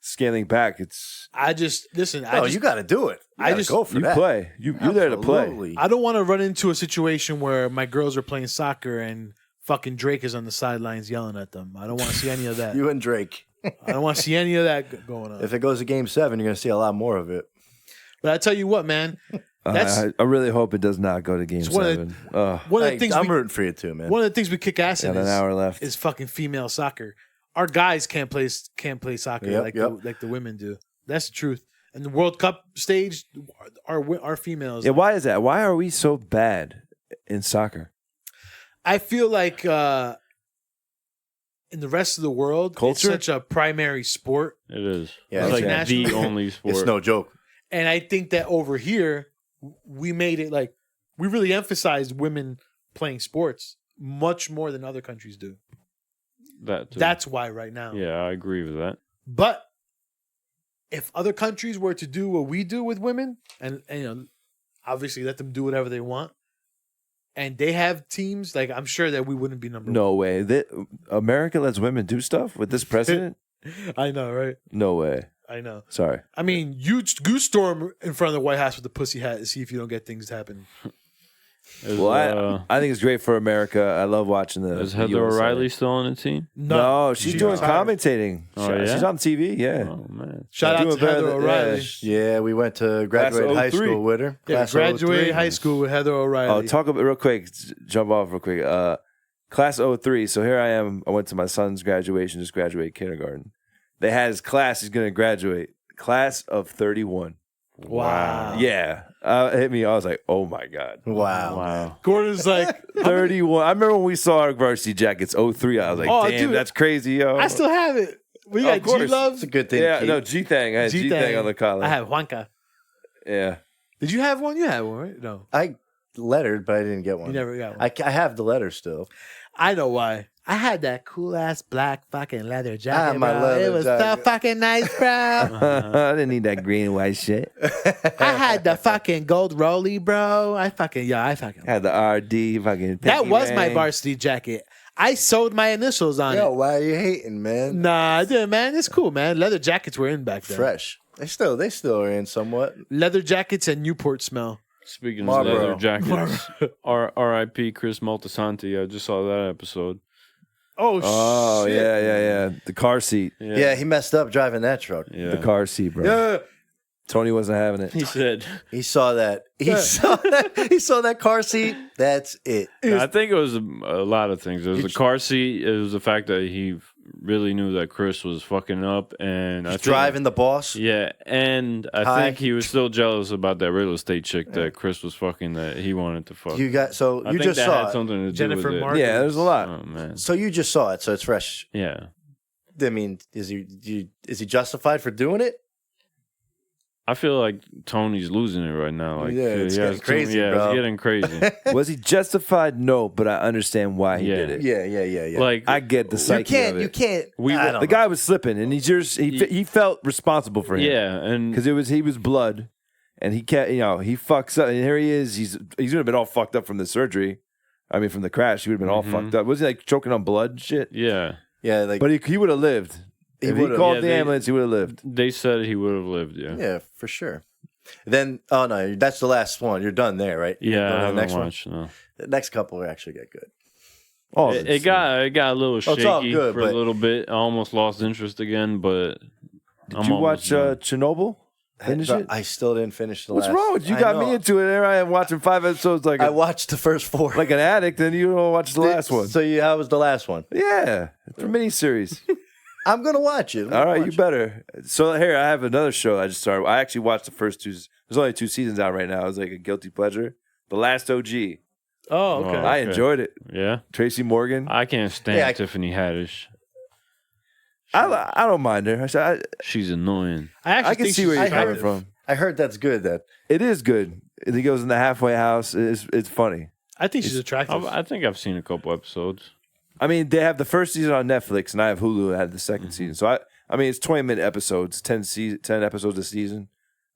scaling back. You got to do it. You gotta go for you that. play. You're there to play. Absolutely. I don't want to run into a situation where my girls are playing soccer and fucking Drake is on the sidelines yelling at them. I don't want to see any of that. You and Drake. I don't want to see any of that going on. If it goes to Game 7, you're going to see a lot more of it. But I tell you what, man. That's I really hope it does not go to Game 7. one of the things I'm rooting for you too, man. one of the things we kick ass in Got an hour left. is fucking female soccer. Our guys can't play soccer like the women do. That's the truth. And the World Cup stage, our females. Yeah, why is that? Why are we so bad in soccer? I feel like in the rest of the world, Culture? it's such a primary sport. It is. Yeah, It's like exactly. the only sport. It's no joke. And I think that over here, we made it like we really emphasized women playing sports much more than other countries do. That too. That's why right now. Yeah, I agree with that. But if other countries were to do what we do with women, and obviously let them do whatever they want, and they have teams, like I'm sure that we wouldn't be number No way. America lets women do stuff with this president? one. I know, right? No way. I know. Sorry. I mean, you goose storm in front of the White House with the pussy hat to see if you don't get things to happen. Well, I think it's great for America. I love watching the. Is Heather USA. O'Reilly still on the team? No, she's doing retired. commentating. Oh, yeah? She's on TV. Yeah. Oh man. Shout out Doing to better Heather than- O'Reilly. Yeah, we went to graduate high 03. school with her. Yeah, Class of graduated 03. high school with Heather Oh, O'Reilly. talk about real quick. Jump off real quick. Class 03. So here I am. I went to my son's graduation. Just graduated kindergarten. They had his class. He's going to graduate. Class of 31. Wow. Yeah. It hit me. I was like, oh my God. Wow. Wow. Gordon's like, 31. I remember when we saw our varsity jackets 03. I was like, Oh, damn, dude, that's crazy, yo. I still have it. We Of got course. G-Love. It's a good thing. Yeah, to keep. no, G-Thang. I had G-Thang on the collar. I have Juanca. Yeah. Did you have one? You had one, right? No. I lettered, but I didn't get one. You never got one. I have the letter still. I know why. I had that cool ass black fucking leather jacket. my bro. leather it was so jacket. fucking nice, bro. I didn't need that green and white shit. I had the fucking gold rolly, bro. I fucking. I had the RD fucking. That pinky was my ring. varsity jacket. I sewed my initials on Yo, it. why are you hating, man? Nah, I did, man. It's cool, man. Leather jackets were in back then. Fresh. They still are in somewhat. Leather jackets and Newport smell. Speaking of Marlboro. leather jackets, R.I.P. Chris Maltasanti. I just saw that episode. Oh, shit. yeah. The car seat. Yeah, he messed up driving that truck. Yeah. The car seat, bro. Yeah. Tony wasn't having it. He said, He saw that. He saw that car seat. That's it. I think it was a lot of things. It was the car seat. It was the fact that he really knew that Chris was fucking up, and I He's think, driving the boss. Yeah, and I Hi. think he was still jealous about that real estate chick that Chris was fucking that he wanted to fuck. You got so I you think just that saw had it. something to do Jennifer with Mark- it. Yeah, there's a lot. Oh man, So you just saw it, so it's fresh. yeah. I mean, is he justified for doing it? I feel like Tony's losing it right now. Like, Yeah, it's he has getting crazy, yeah, bro. it's getting crazy. Was he justified? No, but I understand why he Yeah. did it. Yeah. Like, I get the you psyche of it. you can't. We- I don't The know. guy was slipping, and he felt responsible for him. yeah, and Because he was blood, and he can't, he fucks up, and here he is. He's would have been all fucked up from the surgery. I mean, from the crash, he would have been all fucked up. Was he like choking on blood and shit? yeah, Yeah, like But he would have lived. If he would've. called Yeah, the they- ambulance, he would have lived. they said he would have lived. Yeah, yeah, for sure. Then oh no, that's the last one. You're done there, right? yeah. Go to I the haven't next one. watched. No, The next couple will actually get good. Oh, it got a little it's all shaky good, for a but- little bit. I almost lost interest again, but Did you watch Chernobyl? Finish it? I still didn't finish the What's last. wrong with you? I Got know. me into it. There I am watching 5 episodes I watched the first 4. like an addict, and you don't watch the last one. So how was the last one? Yeah, it's a miniseries. I'm gonna watch it. All right, you better. So here, I have another show I just started. I actually watched the first 2. There's only 2 seasons out right now. It was like a guilty pleasure. The Last OG. Oh, okay. Oh. I Okay. enjoyed it. Yeah. Tracy Morgan. I can't stand Yeah, Tiffany Haddish. I don't mind her. She's annoying. I can see where you're coming attractive. from. I heard that's good. That It is good. He goes in the halfway house. It's funny. I think she's attractive. I think I've seen a couple episodes. I mean, they have the first season on Netflix, and I have Hulu that had the second season. So I mean, it's 20-minute episodes, 10 episodes a season.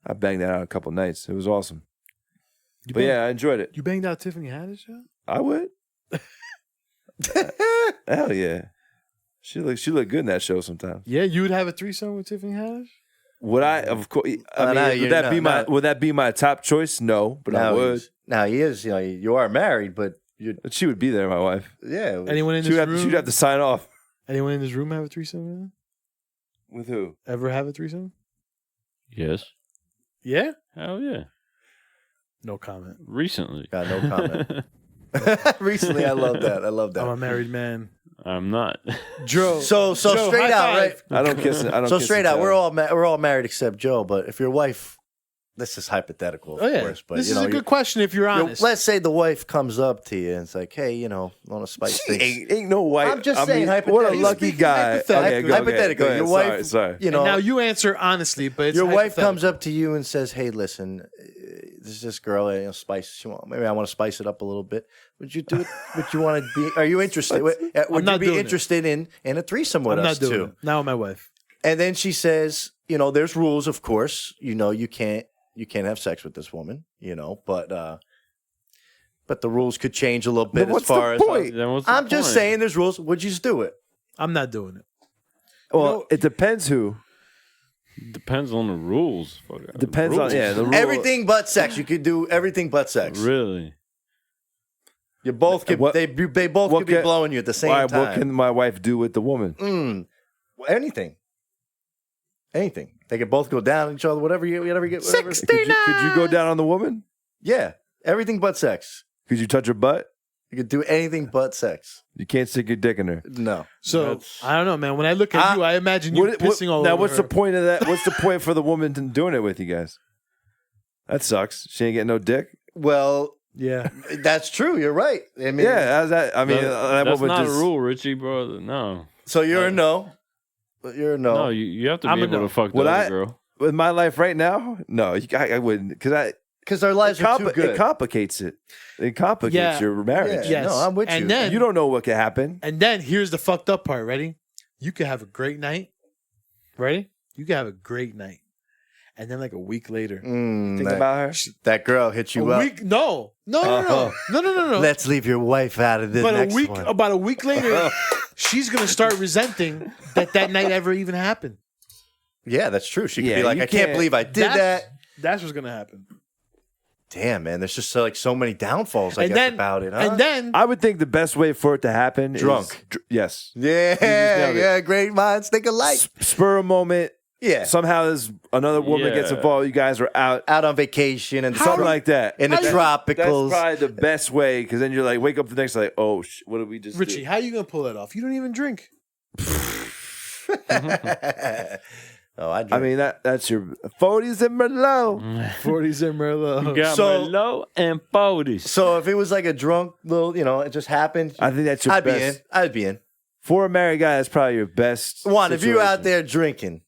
I banged that out a couple nights. It was awesome. But yeah, I enjoyed it. You banged out Tiffany Haddish, yeah? I would. Hell yeah. She looked good in that show sometimes. Yeah, you would have a threesome with Tiffany Haddish? Would I? Of course. I mean, no, would that be my top choice? No, but I would. Now he is. You know, you are married, but you. But she would be there, my wife. Yeah. Anyone in She'd this have, room? she'd have to sign off. Anyone in this room have a threesome? With her? With who? Ever have a threesome? Yes. Yeah? Hell yeah. No comment. Recently. Got no comment. Recently, I love that. I love I'm a that. married man. I'm not. Joe. So Joe, straight high out, five. right? I don't kiss it. I don't. So kiss straight and out, tell. we're all married except Joe. But if your wife, this is hypothetical, of Oh, yeah. course. But This you is know, a good question if you're honest. let's say the wife comes up to you and it's like, hey, you know, want to spice things. Ain't no white. I'm just I saying, mean, what a hypothetically lucky speaking, guy. hypothetically. Okay, go ahead. Hypothetically, Go ahead. your wife, Sorry. you And know, now you answer honestly, but it's your wife hypothetical. comes up to you and says, hey, listen, there's this girl, you know, maybe I want to spice it up a little bit. Would you do it? Would you want to be? Are you interested? Would you not be doing it. interested in a threesome with I'm us not doing too? it. Now with my wife. And then she says, you know, there's rules, of course. You know, you can't have sex with this woman, you know, but the rules could change a little bit Then what's as far the as point? Then what's the I'm just point? saying there's rules. Would you just do it? I'm not doing it. Well, it depends who. Depends on the rules. Fuck, Depends on the rule. Everything but sex. You could do everything but sex. Really? You both could. What- they both what could be can- blowing you at the same Why, time. what can my wife do with the woman? Anything. Anything. They could both go down on each other. Whatever you get. Whatever. 60. Could you go down on the woman? Yeah. Everything but sex. Could you touch her butt? You could do anything but sex. You can't stick your dick in her. No. So That's- I don't know, man. When I look at you, I imagine you pissing all now, over what's her. the point of that? What's the point for the woman doing it with you guys? That sucks. She ain't getting no dick. Well, Yeah. that's true. You're right. I mean, Yeah, how's that? I mean, that that's woman not just, a rule, Richie, bro. No. So you're a no. You're a no. No, you have to I'm be a able no. to fuck the Would other I- girl. with my life right now. No, I wouldn't because Because our lives are too good. it complicates it. It complicates Yeah. your marriage. Yeah, Yes. no, I'm with And you. then- You don't know what could happen. And then here's the fucked up part. Ready? You could have a great night. Ready? You could have a great night. And then like a week later. Think that, about her. that girl hit you up. Week? No. No. Let's leave your wife out of this But next one. about a week later, she's gonna start resenting that night ever even happened. Yeah, that's true. She could Yeah, be like, you I can't can't- believe I did that. That's what's gonna happen. Damn, man. There's just like so many downfalls, I And guess, then about it, huh? and then I would think the best way for it to happen Drunk. is yes. yeah, nailed it. yeah, great minds think alike. Spur a moment. Yeah. Somehow there's another woman gets Yeah. involved. You guys are out. Out on vacation and Something like that. in the That's tropicals. probably the best way because then you're like, wake up the next day, like, oh, what did we just Richie, do? how you gonna pull that off? You don't even drink. Oh, I I drink. mean, that's your 40s and Merlot. 40s and Merlot. You got So- Merlot and 40s. So if it was like a drunk little, you know, it just happened, I think that's your I'd be best. in. I'd be in. For a married guy, that's probably your best. Juan, if you're out situation. there drinking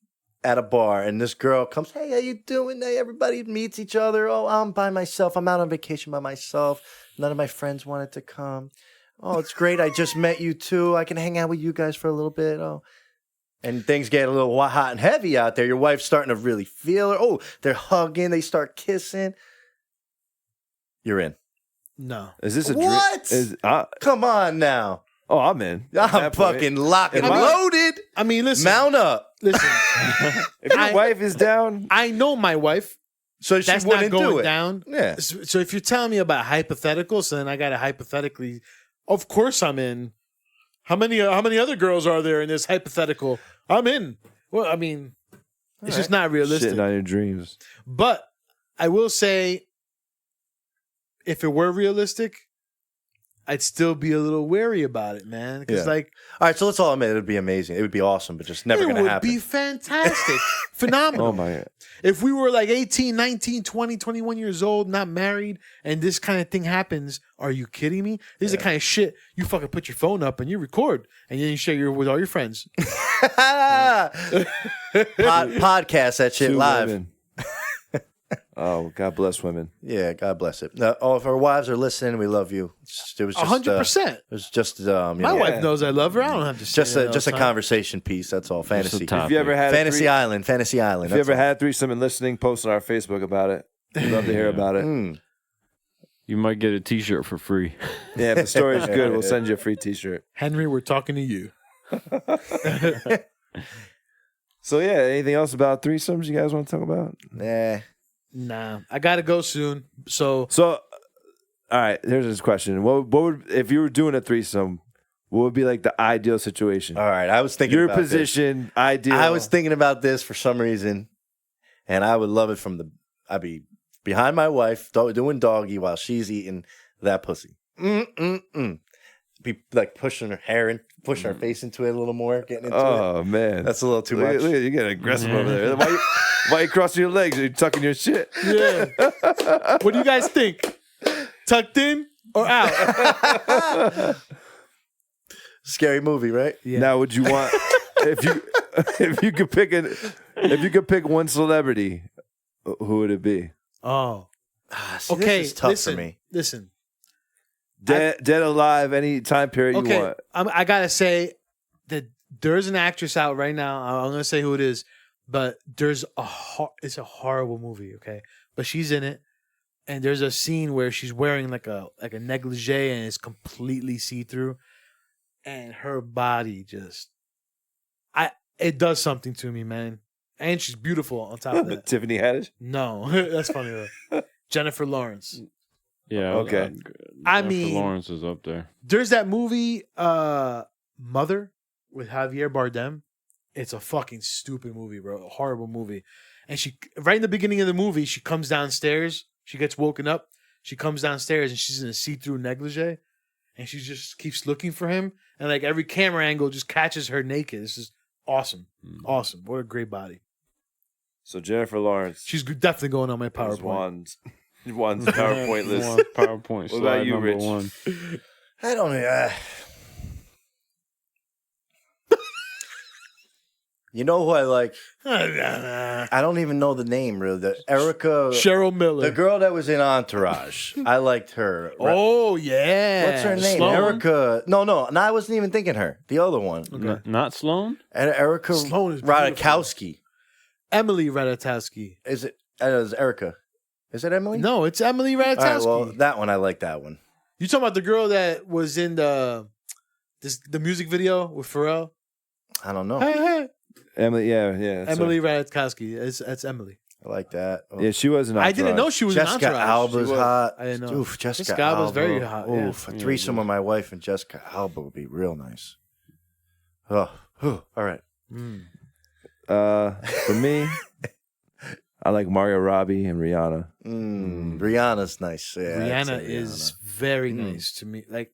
at a bar and this girl comes, hey, how you doing? Hey, everybody meets each other. Oh, I'm by myself. I'm out on vacation by myself. None of my friends wanted to come. Oh, it's great. I just met you too. I can hang out with you guys for a little bit. Oh. And things get a little hot and heavy out there. Your wife's starting to really feel her. Oh, they're hugging. They start kissing. You're in. No. Is this a What? Come on now. Oh, I'm in. At I'm that point. fucking locked and If I- loaded. I mean, listen. Mount up. Listen. If your wife is down, I know my wife. So she That's not wouldn't do going it. down. Yeah. So if you're telling me about hypotheticals, then I got to hypothetically. Of course, I'm in. How many other girls are there in this hypothetical? I'm in. Well, I mean, It's just not realistic. Shitting on your dreams. But I will say, if it were realistic, I'd still be a little wary about it, man. Because Yeah. All right, so let's all admit it would be amazing. It would be awesome, but just never going to happen. It would be fantastic. Phenomenal. Oh, my God. If we were like 18, 19, 20, 21 years old, not married, and this kind of thing happens, are you kidding me? This is the kind of shit you fucking put your phone up and you record, and then you share with all your friends. Podcast that shit 2 live. women. Oh, God bless women. Yeah, God bless it. Now, if our wives are listening, we love you. It was just 100%. It was just My wife knows I love her. I don't have to say that just all a the time. conversation piece. That's all. Fantasy. top. If you ever had Fantasy a Island. Fantasy Island. if you ever had a threesome and listening, post on our Facebook about it. We'd love to hear about it. You might get a T-shirt for free. Yeah, if the story's good, we'll send you a free T-shirt. Henry, we're talking to you. So yeah, anything else about threesomes you guys want to talk about? Nah, I gotta go soon. So all right, here's this question: What would if you were doing a threesome? What would be like the ideal situation? All right, I was thinking Your about position, ideal. I was thinking about this for some reason, and I would love it I'd be behind my wife doing doggy while she's eating that pussy. Be like pushing her hair and pushing her face into it a little more, getting into it. Oh man, That's a little too look, much. Look, you're getting aggressive over there. Why you crossing your legs? Are you tucking your shit? yeah, what do you guys think? Tucked in or out? Scary movie, right? Yeah. Now, would you want if you could pick one celebrity, who would it be? Oh, See, okay. this is tough listen, for me. Listen. Dead, alive, any time period you want. I gotta say that there's an actress out right now. I'm gonna say who it is, but it's a horrible movie. Okay, but she's in it, and there's a scene where she's wearing like a negligee and it's completely see through, and her body it does something to me, man. And she's beautiful on top of that. Tiffany Haddish? No, that's funny though. Jennifer Lawrence. Yeah. Okay. I Jennifer mean- Lawrence is up there. There's that movie, Mother, with Javier Bardem. It's a fucking stupid movie, bro. A horrible movie. And she, right in the beginning of the movie, she comes downstairs. She gets woken up. She comes downstairs and she's in a see-through negligee. And she just keeps looking for him. And like every camera angle just catches her naked. This is awesome. Awesome. What a great body. So Jennifer Lawrence. She's definitely going on my is PowerPoint. Juan's PowerPoint list. One PowerPoint. What about slide you, number Rich? 1. I don't know. You know who I like? I don't even know the name, really. The Erica. Cheryl Miller. The girl that was in Entourage. I liked her. Oh, yeah. What's her name? Sloane? Erica. No, I wasn't even thinking her. The other one. Not Sloan? And Erica Sloane is beautiful. Radikowski. Emily Ratajkowski. Is it? Is Erica? Is it Emily? No, it's Emily Ratajkowski. All right, well, that one, I like that one. You talking about the girl that was in the music video with Pharrell? I don't know. Hey, hey. Emily, yeah. that's Emily her. Ratajkowski. That's Emily. I like that. Oh. Yeah, she was an I didn't know she was Jessica an entourage. Alba's She was. hot. I didn't know. Oof, Jessica Alba's Alba. very hot, yeah. Oof, a threesome with my wife and Jessica Alba would be real nice. Oh, all right. For me, I like Mario Robbie and Rihanna. Rihanna's nice. Yeah, I'd Rihanna say is very nice to me. Like,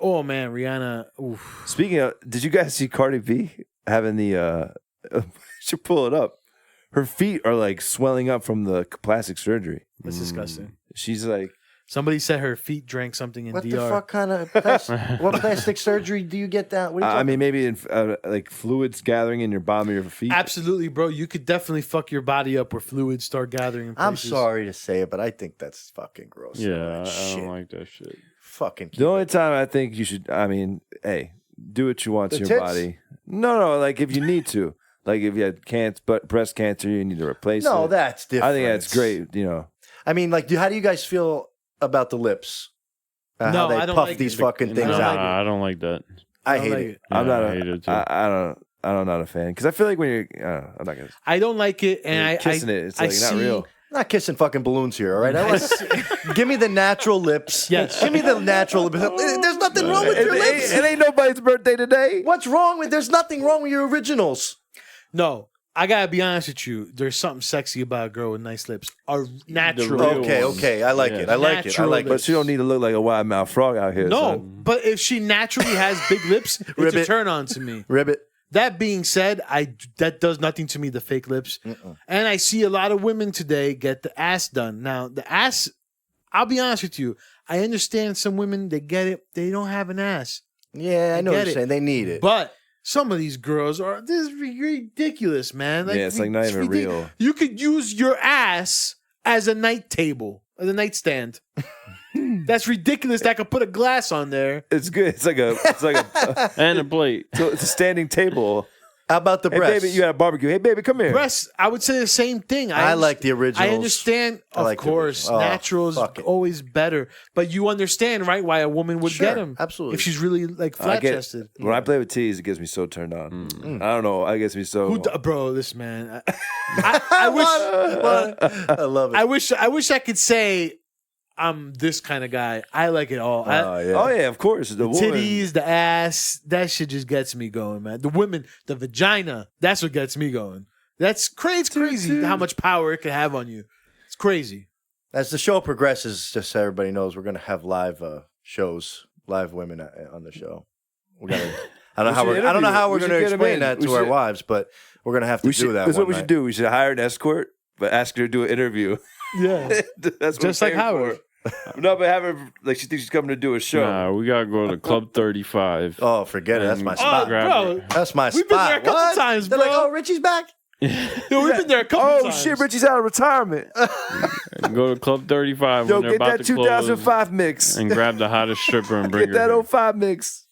oh man, Rihanna. Oof. Speaking of, did you guys see Cardi B having the? Should pull it up. Her feet are like swelling up from the plastic surgery. That's disgusting. She's like, Somebody said her feet drank something in What DR. the fuck kind of what plastic surgery do you get down? What are you I mean, maybe in, like fluids gathering in your bottom of your feet. Absolutely, bro. You could definitely fuck your body up where fluids start gathering in I'm places. sorry to say it, but I think that's fucking gross. Yeah, I Shit. don't like that shit. Fucking keep The only it. time I think you should, I mean, hey, do what you want to The your tits? body. No, like if you need to. Like if you had breast cancer, you need to replace it. No, that's different. I think that's great, you know. I mean, like, how do you guys feel about the lips? No, how they I don't puff like these it. fucking things don't out. like it. I don't like that. I don't hate like it. it. I'm Yeah, not I hate it too. I'm not a fan because I feel like when you're, I'm not gonna. I don't like it, and You're kissing it. It's I like not see- real. I'm not kissing fucking balloons here, all right? Give me the natural lips. Yes. Give me the natural lips. There's nothing wrong with your lips. It ain't nobody's birthday today. What's wrong with? There's nothing wrong with your originals. No, I gotta be honest with you. There's something sexy about a girl with nice lips. Are natural. real Okay, ones. okay. I like Yeah. it. I like it. I Natural like But it. she don't need to look like a wide mouth frog out here. No, son. but if she naturally has big lips, it's a Ribbit. turn on to me. Ribbit. That being said, that does nothing to me, the fake lips. And I see a lot of women today get the ass done. Now, the ass, I'll be honest with you. I understand some women, they get it. They don't have an ass. Yeah, I know what get you're it. saying. They need it. But some of these girls this is ridiculous, man. Yeah, it's like not even real. You could use your ass as a night table, as a nightstand. That's ridiculous. That I could put a glass on there. It's good. It's like a And a plate. so it's a standing table. How about the Hey breasts? baby, you got a barbecue. Hey baby, come here. Breasts, I would say the same thing. I like the originals. I understand, I of like the course, original. Oh, natural is fuck it. always better. But you understand, right, why a woman would Sure, get them. absolutely. If she's really like I flat get chested. when I play with tees, it gets me so turned on. I don't know. It gets me so. Bro, this man. I wish I love it. I wish I could say I'm this kind of guy. I like it all. Oh, yeah. Oh yeah, of course. The woman. Titties, the ass, that shit just gets me going, man. The women, the vagina, that's what gets me going. That's crazy. It's crazy how much power it can have on you. It's crazy. As the show progresses, just so everybody knows, we're going to have live shows, live women on the show. We're gonna. I don't know how we're going to explain that to our wives, but we're going to have to do that. That's one what we night. should do. We should hire an escort, but ask her to do an interview. Yeah. That's what Just we're like paying Howard. for. No, but have her like she thinks she's coming to do a show. Nah, we gotta go to Club 35. Oh, forget it. That's my And spot. grab bro. her. That's my We've been spot. there a couple What? times, They're bro. like, oh, Richie's back? Yo, we've been there a couple Oh times. shit, Richie's out of retirement. And go to Club 35 Yo, when they're get about that to close 2005 mix. and grab the hottest stripper and bring Get that her. 05 mix.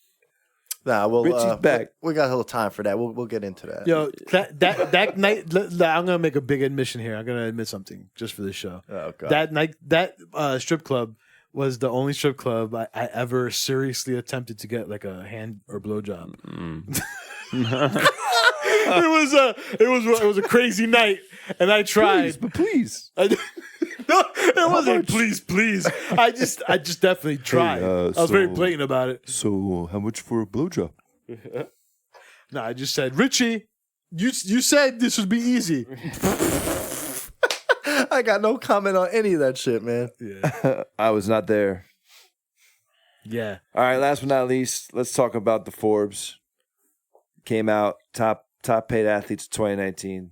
Nah, well, Richie's back. We got a little time for that. We'll get into that. Yo, that night, I'm gonna make a big admission here. I'm gonna admit something just for this show. Oh, God. That night, that strip club was the only strip club I ever seriously attempted to get like a hand or blowjob. it was a crazy night, and I tried. Please. No, it wasn't. Please. I just definitely tried. I was very blatant about it. So, how much for a blowjob? No, I just said, Richie, you said this would be easy. I got no comment on any of that shit, man. Yeah. I was not there. Yeah. All right, last but not least, let's talk about the Forbes. Came out top paid athletes of 2019.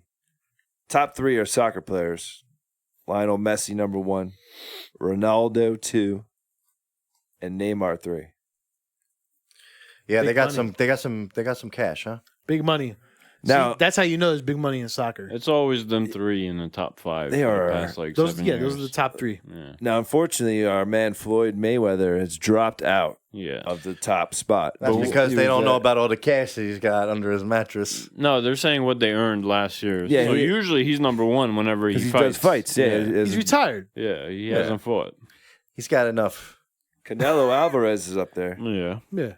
Top 3 are soccer players. Lionel Messi number 1, Ronaldo 2, and Neymar 3. Yeah, Big they got money. some cash, huh? Big money. Now- See, that's how you know there's big money in soccer. It's always them 3 in the top 5. They for the are- past, like, Those 7 years. those are the top 3. Yeah. Now, unfortunately, our man Floyd Mayweather has dropped out Yeah. of the top spot. That's But because he they was, don't know about all the cash that he's got under his mattress. No, they're saying what they earned last year. Yeah, so he- usually he's number 1 whenever he 'cause he fights. does fights. Yeah, He's retired. Yeah, he Yeah. hasn't fought. He's got enough. Canelo Alvarez is up there. Yeah. Yeah.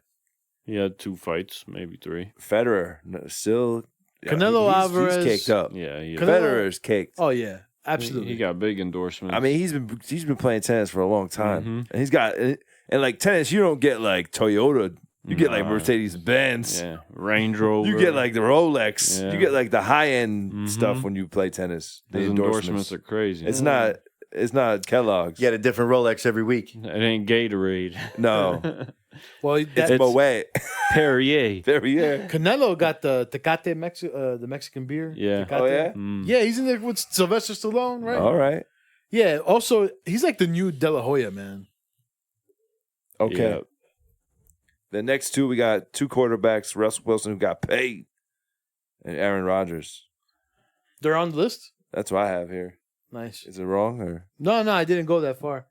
He had 2 fights, maybe 3. Federer still. Canelo Alvarez- He's caked up. Yeah, he, Canelo- Federer's caked. Oh yeah, absolutely. he got big endorsements. I mean, he's been playing tennis for a long time, Mhm. and he's got and like tennis. You don't get like Toyota. You get like Nah. Mercedes Benz. yeah, Range Rover. You get like the Rolex. Yeah. You get like the high end Mhm. stuff when you play tennis. The His endorsements. are crazy. It's not. It's not Kellogg's. You get a different Rolex every week. It ain't Gatorade. No, well, it's that, Moet. Perrier. There he is. Canelo got the Tecate the Mexican beer. Yeah. Tecate. Oh yeah. Mm. Yeah, he's in there with Sylvester Stallone, right? All right. Yeah. Also, he's like the new De La Hoya, man. Okay. Yeah. The next 2 we got 2 quarterbacks: Russell Wilson, who got paid, and Aaron Rodgers. They're on the list. That's what I have here. Nice. Is it wrong or? No, I didn't go that far.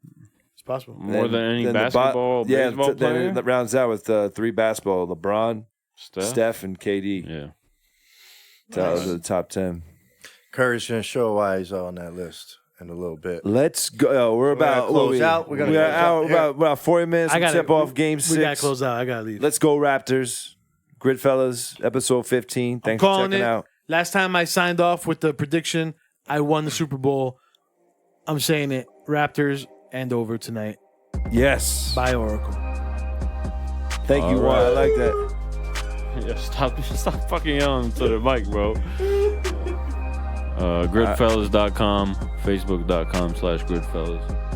It's possible. More than any the basketball, yeah, baseball then player. it rounds out with 3 basketball: LeBron, Steph, and KD. Yeah. Those are the top 10. Curry's going to show why he's on that list in a little bit. Let's go. We're about gonna close out. We're We're gonna got close out. Here. about 40 minutes. I We gotta tip off game 6. We gotta close out. I gotta leave. Let's go Raptors. GridFellas, episode 15. Thanks for calling checking it. out. Last time I signed off with the prediction, I won the Super Bowl. I'm saying it. Raptors and over tonight. Yes. By Oracle. Thank you, All Juan. I right. like that. Yeah, stop fucking yelling to the mic, bro. GridFellas.com, Facebook.com/GridFellas.